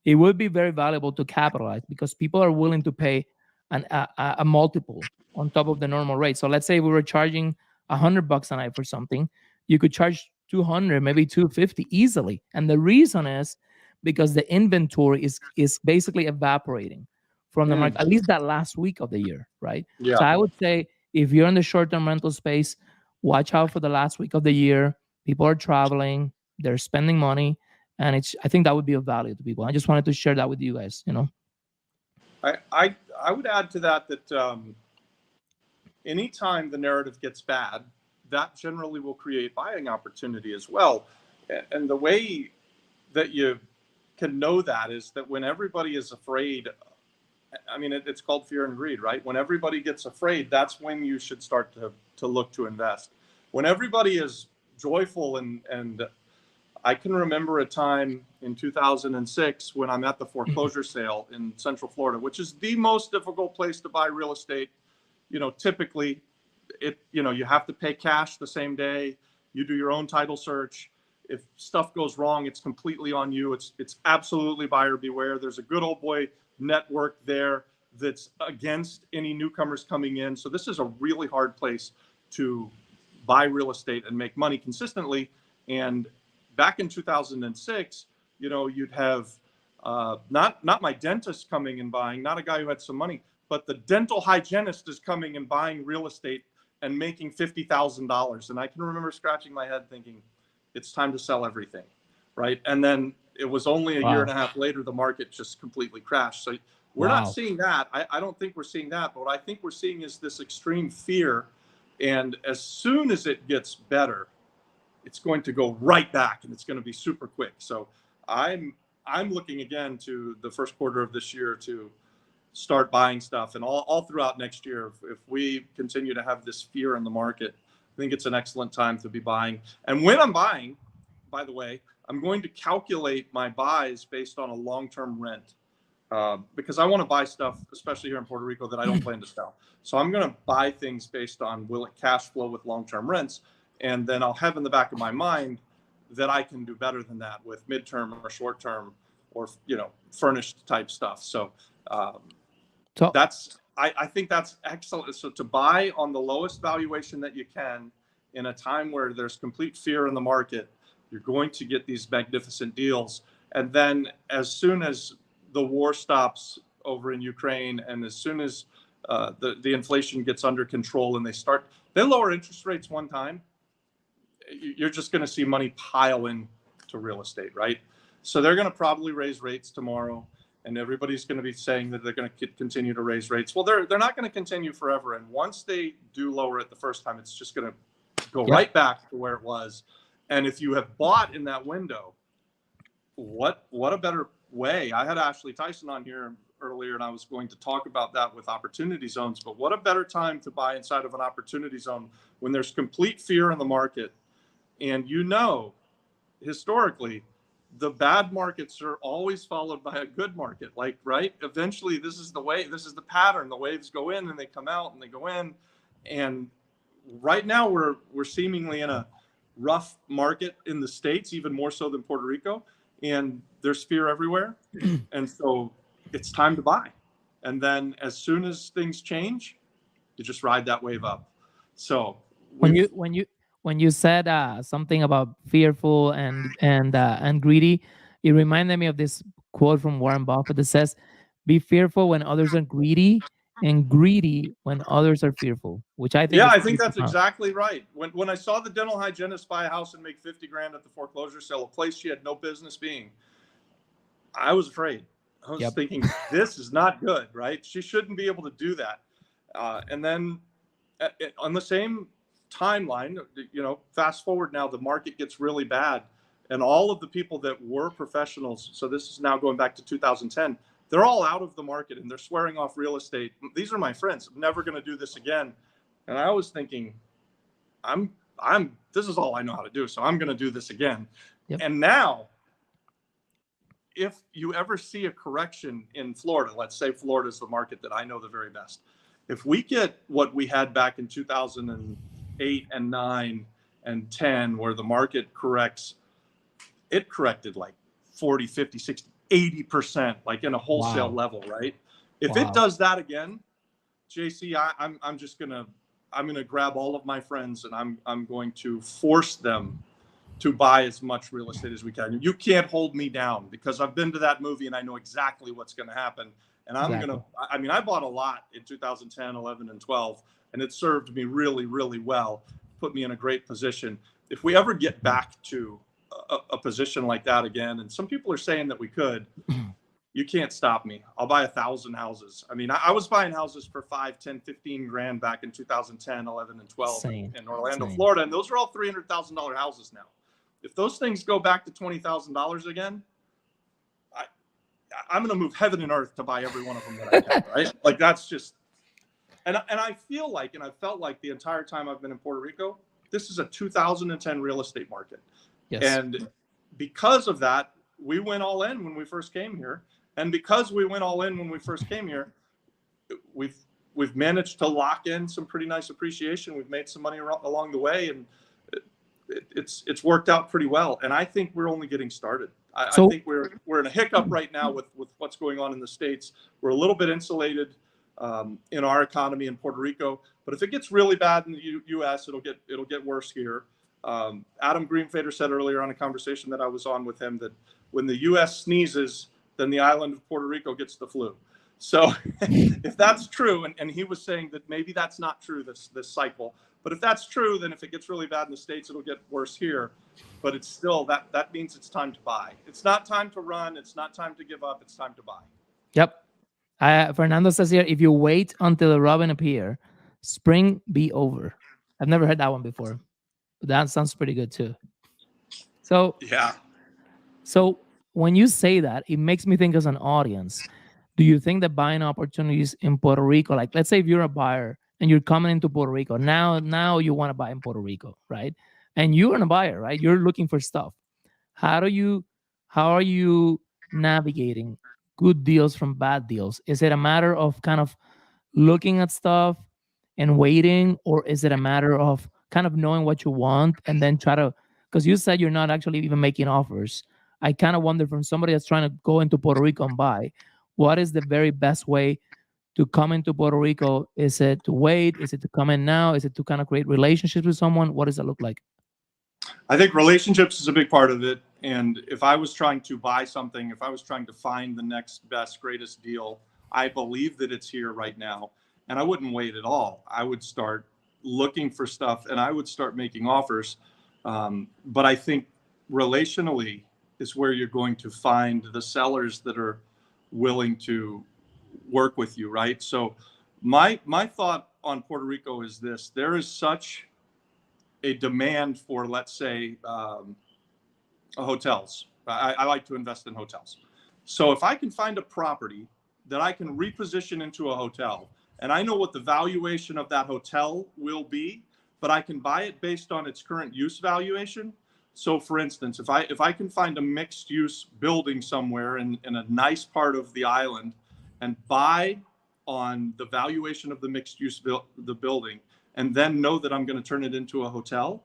it would be very valuable to capitalize because people are willing to pay a multiple on top of the normal rate. So let's say we were charging $100 a night for something, you could charge 200, maybe 250 easily. And the reason is because the inventory is basically evaporating from the market, at least that last week of the year, right? Yeah. So I would say if you're in the short-term rental space, watch out for the last week of the year. People are traveling, they're spending money, and I think that would be of value to people. I just wanted to share that with you guys. I would add to that anytime the narrative gets bad, that generally will create buying opportunity as well. And the way that you can know that is that when everybody is afraid, I mean, it's called fear and greed, right? When everybody gets afraid, that's when you should start to look to invest. When everybody is joyful and I can remember a time in 2006 when I'm at the foreclosure sale in Central Florida, which is the most difficult place to buy real estate. Typically you have to pay cash the same day. You do your own title search. If stuff goes wrong, it's completely on you. It's absolutely buyer beware. There's a good old boy network there that's against any newcomers coming in. So this is a really hard place to buy real estate and make money consistently. And back in 2006, you'd have not my dentist coming and buying, not a guy who had some money, but the dental hygienist is coming and buying real estate and making $50,000. And I can remember scratching my head thinking, it's time to sell everything, right? And then it was only a year and a half later, the market just completely crashed. So we're not seeing that. I don't think we're seeing that. But what I think we're seeing is this extreme fear. And as soon as it gets better, it's going to go right back and it's going to be super quick. So I'm looking again to the first quarter of this year to start buying stuff, and all throughout next year. If we continue to have this fear in the market, I think it's an excellent time to be buying. And when I'm buying, by the way, I'm going to calculate my buys based on a long-term rent because I want to buy stuff, especially here in Puerto Rico, that I don't plan to sell. So I'm going to buy things based on will it cash flow with long-term rents, and then I'll have in the back of my mind that I can do better than that with midterm or short-term or furnished type stuff. So I think that's excellent. So to buy on the lowest valuation that you can in a time where there's complete fear in the market, you're going to get these magnificent deals. And then as soon as the war stops over in Ukraine, and as soon as the inflation gets under control and they lower interest rates one time, you're just going to see money pile in to real estate, right? So they're going to probably raise rates tomorrow, and everybody's going to be saying that they're going to continue to raise rates. Well, they're not going to continue forever. And once they do lower it the first time, it's just going to go right back to where it was. And if you have bought in that window, what a better way. I had Ashley Tison on here earlier, and I was going to talk about that with opportunity zones, but what a better time to buy inside of an opportunity zone when there's complete fear in the market. And historically, the bad markets are always followed by a good market, right? Eventually, this is the pattern. The waves go in and they come out and they go in. And right now we're seemingly in a rough market in the States, even more so than Puerto Rico. And there's fear everywhere. And so it's time to buy. And then as soon as things change, you just ride that wave up. So when you said something about fearful and greedy, it reminded me of this quote from Warren Buffett that says, "Be fearful when others are greedy, and greedy when others are fearful." Which I think. Yeah, I think that's exactly right. When I saw the dental hygienist buy a house and make $50,000 at the foreclosure sale, a place she had no business being, I was afraid. I was thinking, this is not good, right? She shouldn't be able to do that. And then on the same timeline, fast forward now, the market gets really bad. And all of the people that were professionals, so this is now going back to 2010, they're all out of the market and they're swearing off real estate. These are my friends. I'm never going to do this again. And I was thinking, this is all I know how to do. So I'm going to do this again. Yep. And now, if you ever see a correction in Florida, let's say Florida is the market that I know the very best. If we get what we had back in 2008 and 9 and 10, where the market corrects, it corrected like 40, 50, 60, 80%, like in a wholesale level, right? If it does that again, JC, I'm just gonna grab all of my friends and I'm going to force them to buy as much real estate as we can. You can't hold me down, because I've been to that movie and I know exactly what's going to happen. And I bought a lot in 2010, 11, and 12, and it served me really, really well, put me in a great position. If we ever get back to a position like that again, and some people are saying that we could, you can't stop me. I'll buy 1,000 houses. I mean, I was buying houses for 5, 10, 15 grand back in 2010, 11, and 12 in Orlando, Florida. And those are all $300,000 houses now. If those things go back to $20,000 again, I'm going to move heaven and earth to buy every one of them that I can, right? Like, that's just, and I feel like, and I felt like the entire time I've been in Puerto Rico, this is a 2010 real estate market. Yes. And because of that, we went all in when we first came here. And because we went all in when we first came here, we've managed to lock in some pretty nice appreciation. We've made some money along the way, and it's worked out pretty well. And I think we're only getting started. I think we're in a hiccup right now with what's going on in the States. We're a little bit insulated in our economy in Puerto Rico, but if it gets really bad in the U.S., it'll get worse here. Adam Greenfader said earlier on a conversation that I was on with him that when the U.S. sneezes, then the island of Puerto Rico gets the flu. So if that's true, and he was saying that maybe that's not true this cycle, but if that's true, then if it gets really bad in the States, it'll get worse here. But it's still, that means it's time to buy. It's not time to run. It's not time to give up. It's time to buy. Yep. Fernando says here, if you wait until the robin appear, spring be over. I've never heard that one before, but that sounds pretty good too. So yeah. So when you say that, it makes me think as an audience, do you think that buying opportunities in Puerto Rico, like let's say if you're a buyer and you're coming into Puerto Rico, now you want to buy in Puerto Rico, right? And you're a buyer, right? You're looking for stuff. How are you navigating good deals from bad deals? Is it a matter of kind of looking at stuff and waiting, or is it a matter of kind of knowing what you want and then try to, because you said you're not actually even making offers. I kind of wonder, from somebody that's trying to go into Puerto Rico and buy, what is the very best way to come into Puerto Rico? Is it to wait? Is it to come in now? Is it to kind of create relationships with someone? What does that look like? I think relationships is a big part of it. And if I was trying to buy something, if I was trying to find the next best, greatest deal, I believe that it's here right now. And I wouldn't wait at all. I would start looking for stuff and I would start making offers. But I think relationally is where you're going to find the sellers that are willing to work with you, right? So my thought on Puerto Rico is this: there is such a demand for, let's say, hotels. I like to invest in hotels. So if I can find a property that I can reposition into a hotel, and I know what the valuation of that hotel will be, but I can buy it based on its current use valuation. So for instance, if I can find a mixed use building somewhere in a nice part of the island and buy on the valuation of the mixed use the building, and then know that I'm going to turn it into a hotel,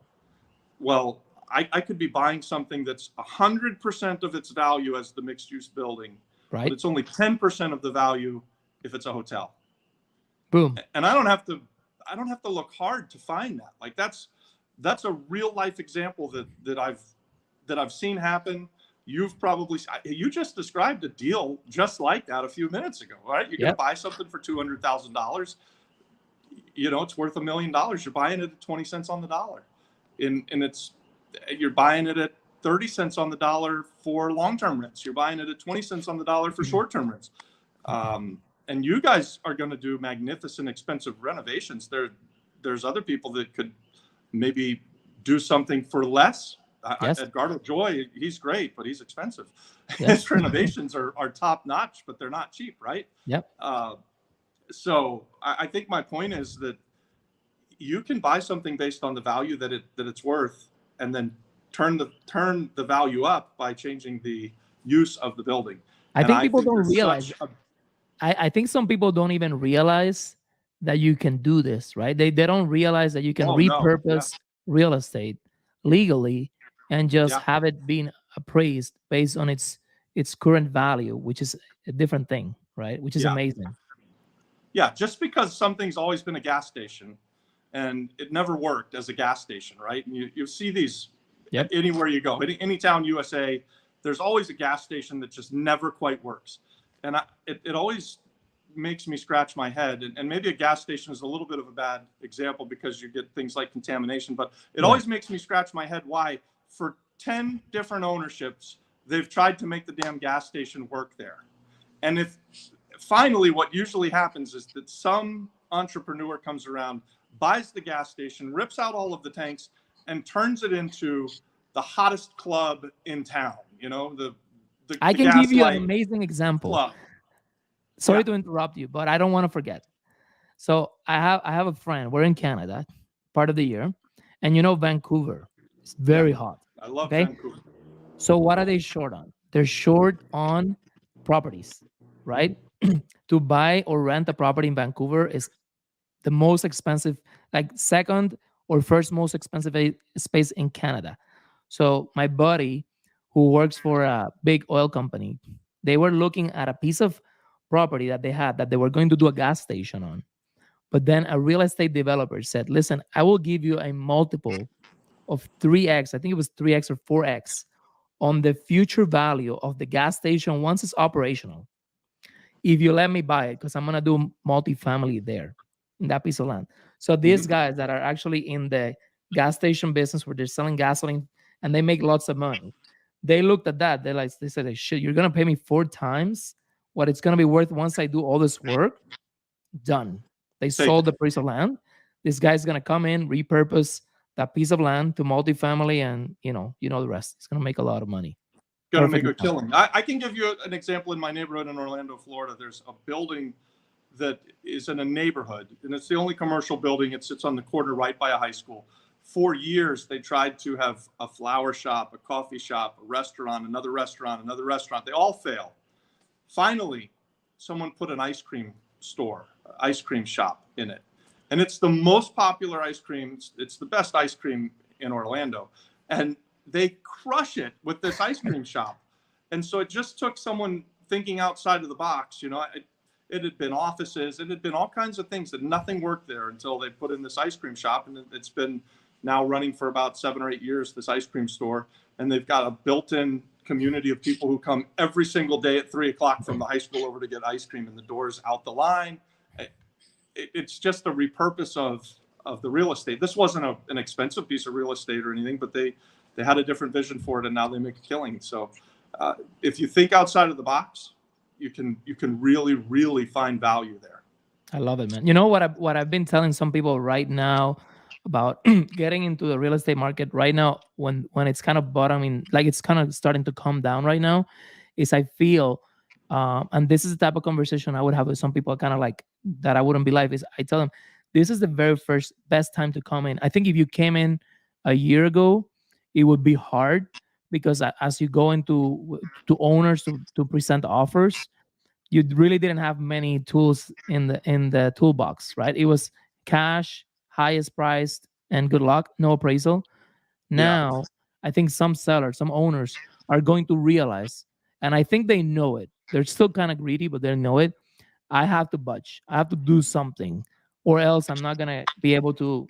well, I could be buying something that's 100% of its value as the mixed use building, Right. but it's only 10% of the value if it's a hotel. Boom. And I don't have to look hard to find that. Like that's a real life example that I've seen happen. You just described a deal just like that a few minutes ago, right? You're going to buy something for $200,000. You know, it's worth $1 million. You're buying it at 20 cents on the dollar. And you're buying it at 30 cents on the dollar for long-term rents. You're buying it at 20 cents on the dollar for short-term rents. And you guys are going to do magnificent, expensive renovations. There's other people that could maybe do something for less. Yes. Edgardo Joy, he's great, but he's expensive. Yes. His renovations are top notch, but they're not cheap, right? Yep. So I think my point is that you can buy something based on the value that it's worth, and then turn the value up by changing the use of the building. I think people don't there's realize. such a- I think some people don't even realize that you can do this, right? They don't realize that you can Oh, no. repurpose real estate legally and just Yeah. have it being appraised based on its current value, which is a different thing, right? Which is Yeah. amazing. Yeah, just because something's always been a gas station and it never worked as a gas station, right? And you see these Yep. anywhere you go, any town USA, there's always a gas station that just never quite works. And it always makes me scratch my head. And maybe a gas station is a little bit of a bad example because you get things like contamination, but it always makes me scratch my head why for 10 different ownerships, they've tried to make the damn gas station work there. And if finally, what usually happens is that some entrepreneur comes around, buys the gas station, rips out all of the tanks, and turns it into the hottest club in town. You know, I the can give you an Gaslight amazing example. club. Sorry Yeah. to interrupt you, but I don't want to forget. So I have a friend. We're in Canada, part of the year, and you know Vancouver. It's very hot. I love Okay. Vancouver. So what are they short on? They're short on properties, right? To buy or rent a property in Vancouver is the most expensive, like second or first most expensive space in Canada. So my buddy who works for a big oil company, they were looking at a piece of property that they had that they were going to do a gas station on. But then a real estate developer said, listen, I will give you a multiple of 3x. I think it was 3x or 4x on the future value of the gas station once it's operational, if you let me buy it, because I'm gonna do multifamily there in that piece of land. So these guys that are actually in the gas station business where they're selling gasoline and they make lots of money, they looked at that. They said, shit, you're gonna pay me 4 times what it's gonna be worth once I do all this work. Done. They sold the piece of land. This guy's gonna come in, repurpose that piece of land to multifamily, and you know the rest. It's gonna make a lot of money. Going to make a killing. I can give you an example in my neighborhood in Orlando, Florida. There's a building that is in a neighborhood, and it's the only commercial building. It sits on the corner right by a high school. For years, they tried to have a flower shop, a coffee shop, a restaurant, another restaurant, another restaurant. They all fail. Finally, someone put an ice cream store, ice cream shop in it. And it's the most popular ice cream. It's the best ice cream in Orlando. And they crush it with this ice cream shop. And so it just took someone thinking outside of the box. You know, It had been offices. It had been all kinds of things, and nothing worked there until they put in this ice cream shop. And it's been now running for about 7 or 8 years, this ice cream store. And they've got a built-in community of people who come every single day at 3 o'clock from the high school over to get ice cream, and the doors out the line. It's just a repurpose of the real estate. This wasn't an expensive piece of real estate or anything, but they had a different vision for it, and now they make a killing. So if you think outside of the box, you can really find value there. I love it, man. You know what I've been telling some people right now about getting into the real estate market right now, when it's kind of bottoming, like it's kind of starting to come down right now, is I feel, and this is the type of conversation I would have with some people, kind of like that I wouldn't be live, is I tell them this is the very first best time to come in. I think if you came in a year ago, it would be hard, because as you go into to owners to present offers, you really didn't have many tools in the toolbox, right? It was cash, highest priced, and good luck, no appraisal. Now, I think some sellers, some owners are going to realize, and I think they know it. They're still kind of greedy, but they know it. I have to budge. I have to do something, or else I'm not gonna be able to,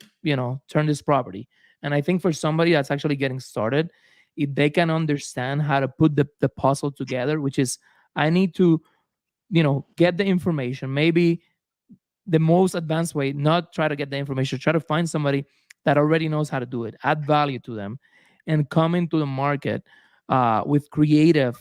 turn this property. And I think for somebody that's actually getting started, if they can understand how to put the puzzle together, which is, I need to, get the information, maybe the most advanced way, not try to get the information, try to find somebody that already knows how to do it, add value to them, and come into the market with creative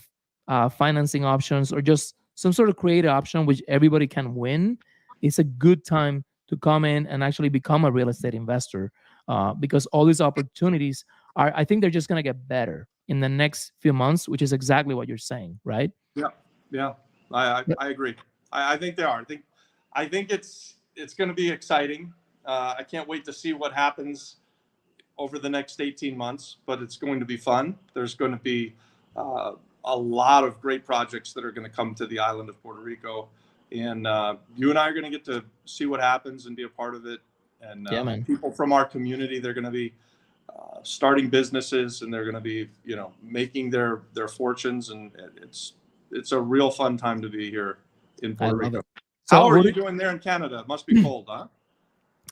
financing options, or just some sort of creative option which everybody can win. It's a good time to come in and actually become a real estate investor, because all these opportunities I think they're just going to get better in the next few months, which is exactly what you're saying, right? Yeah. I agree. I think they are. I think it's going to be exciting. I can't wait to see what happens over the next 18 months, but it's going to be fun. There's going to be a lot of great projects that are going to come to the island of Puerto Rico, and you and I are going to get to see what happens and be a part of it. And Yeah, man. people from our community, they're going to be starting businesses, and they're going to be, making their fortunes, and it's a real fun time to be here in Puerto Rico. So How are what you doing there in Canada? It must be cold, huh?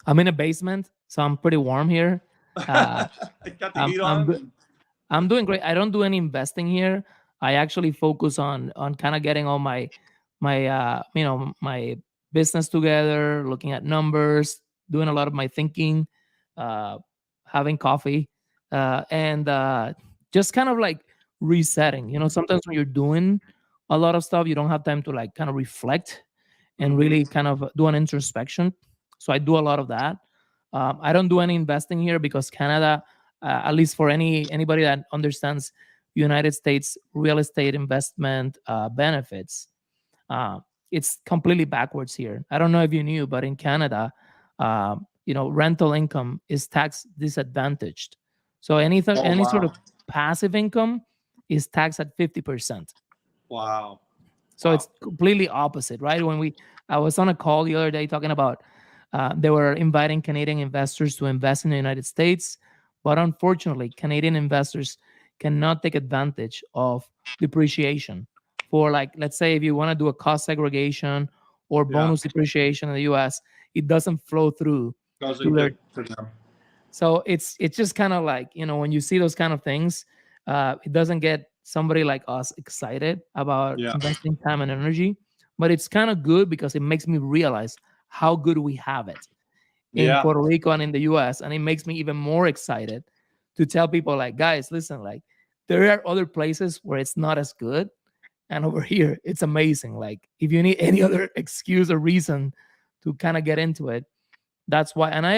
I'm in a basement, so I'm pretty warm here. Got the heat on. I'm doing great. I don't do any investing here. I actually focus on kind of getting all my my business together, looking at numbers, doing a lot of my thinking, having coffee, and just kind of like resetting. Sometimes when you're doing a lot of stuff, you don't have time to like kind of reflect and really kind of do an introspection. So I do a lot of that. I don't do any investing here because Canada, at least for anybody that understands United States real estate investment benefits, it's completely backwards here. I don't know if you knew, but in Canada, rental income is tax disadvantaged. So any sort of passive income is taxed at 50%. Wow. So it's completely opposite, right? I was on a call the other day talking about they were inviting Canadian investors to invest in the United States, but unfortunately, Canadian investors cannot take advantage of depreciation. For like, let's say if you want to do a cost segregation or bonus depreciation in the U.S., it doesn't flow through. So it's just kind of like, when you see those kind of things, it doesn't get somebody like us excited about investing time and energy, but it's kind of good because it makes me realize how good we have it in Puerto Rico and in the US. And it makes me even more excited to tell people like, guys, listen, like there are other places where it's not as good. And over here, it's amazing. Like if you need any other excuse or reason to kind of get into it, that's why. And I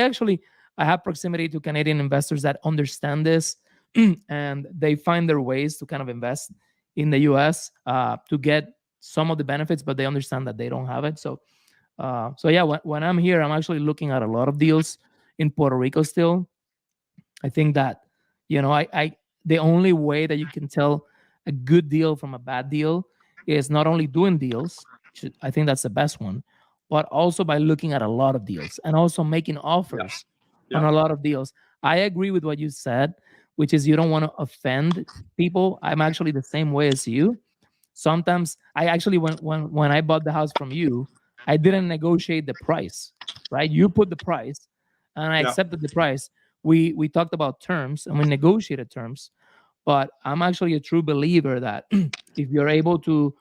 have proximity to Canadian investors that understand this and they find their ways to kind of invest in the US to get some of the benefits, but they understand that they don't have it. So yeah, when I'm here, I'm actually looking at a lot of deals in Puerto Rico still. I think that, the only way that you can tell a good deal from a bad deal is not only doing deals, I think that's the best one, but also by looking at a lot of deals and also making offers on a lot of deals. I agree with what you said, which is you don't want to offend people. I'm actually the same way as you. Sometimes I actually, when I bought the house from you, I didn't negotiate the price, right? You put the price, and I Yeah. accepted the price. We talked about terms and we negotiated terms, but I'm actually a true believer that if you're able to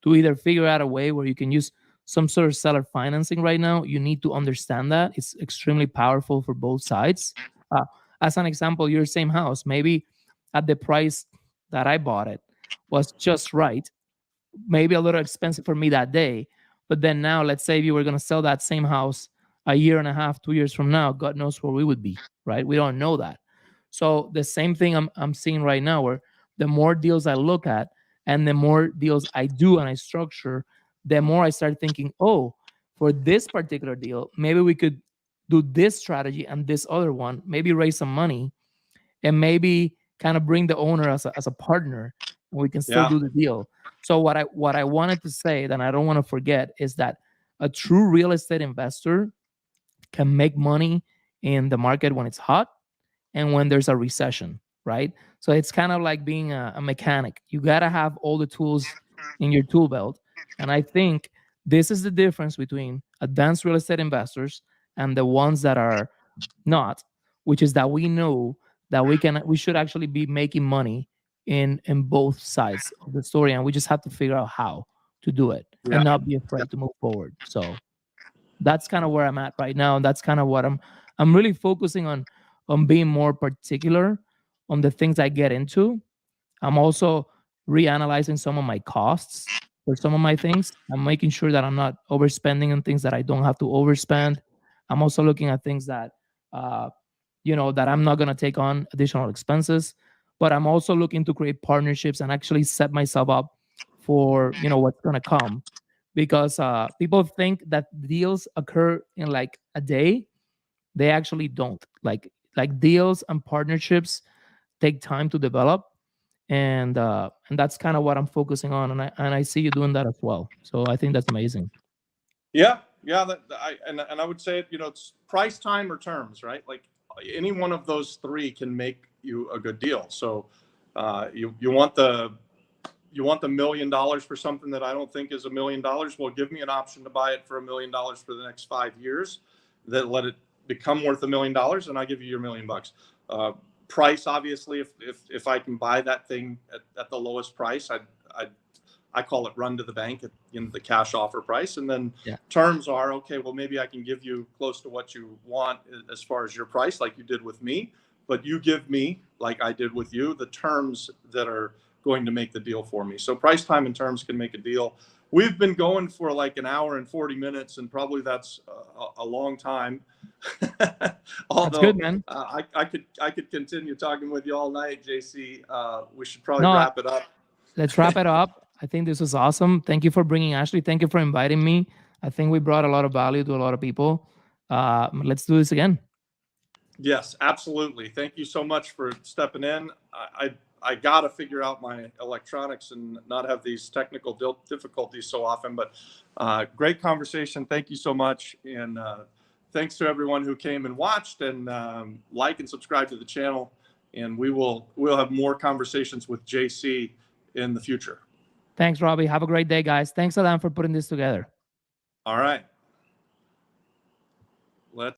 either figure out a way where you can use some sort of seller financing right now, you need to understand that it's extremely powerful for both sides. As an example, your same house, maybe at the price that I bought it was just right, maybe a little expensive for me that day. But then now, let's say if you were going to sell that same house a year and a half, 2 years from now, God knows where we would be, right? We don't know that. So the same thing I'm seeing right now, where the more deals I look at and the more deals I do and I structure, the more I start thinking, oh, for this particular deal, maybe we could do this strategy and this other one, maybe raise some money and maybe kind of bring the owner as a partner, and we can still Yeah. do the deal. So what I wanted to say that I don't want to forget is that a true real estate investor can make money in the market when it's hot and when there's a recession, right? So it's kind of like being a mechanic. You got to have all the tools in your tool belt. And I think this is the difference between advanced real estate investors and the ones that are not, which is that we know that we should actually be making money in both sides of the story, and we just have to figure out how to do it Yeah. and not be afraid to move forward. So that's kind of where I'm at right now, and that's kind of what I'm really focusing on being more particular on the things I get into. I'm also reanalyzing some of my costs for some of my things. I'm making sure that I'm not overspending on things that I don't have to overspend. I'm also looking at things that, uh, that I'm not going to take on additional expenses. But I'm also looking to create partnerships and actually set myself up for, what's going to come. Because people think that deals occur in like a day. They actually don't. Like deals and partnerships take time to develop, and that's kind of what I'm focusing on, and I see you doing that as well. So I think that's amazing. Yeah, yeah. And I would say, it's price, time, or terms, right? Like any one of those three can make you a good deal. So you want the $1 million for something that I don't think is $1 million. Well, give me an option to buy it for $1 million for the next 5 years. Then let it become worth $1 million, and I give you your $1 million. Price, obviously, if I can buy that thing at the lowest price, I call it run to the bank at the cash offer price. And then terms are, okay, well, maybe I can give you close to what you want as far as your price, like you did with me, but you give me, like I did with you, the terms that are going to make the deal for me. So price, time, and terms can make a deal. We've been going for like an hour and 40 minutes, and probably that's a long time. Although, that's good, man. I could continue talking with you all night, JC. We should probably wrap it up. Let's wrap it up. I think this was awesome. Thank you for bringing Ashley. Thank you for inviting me. I think we brought a lot of value to a lot of people. Let's do this again. Yes, absolutely. Thank you so much for stepping in. I got to figure out my electronics and not have these technical difficulties so often, but great conversation. Thank you so much. And thanks to everyone who came and watched, and like and subscribe to the channel. And we'll have more conversations with JC in the future. Thanks, Robbie. Have a great day, guys. Thanks, Adam, for putting this together. All right.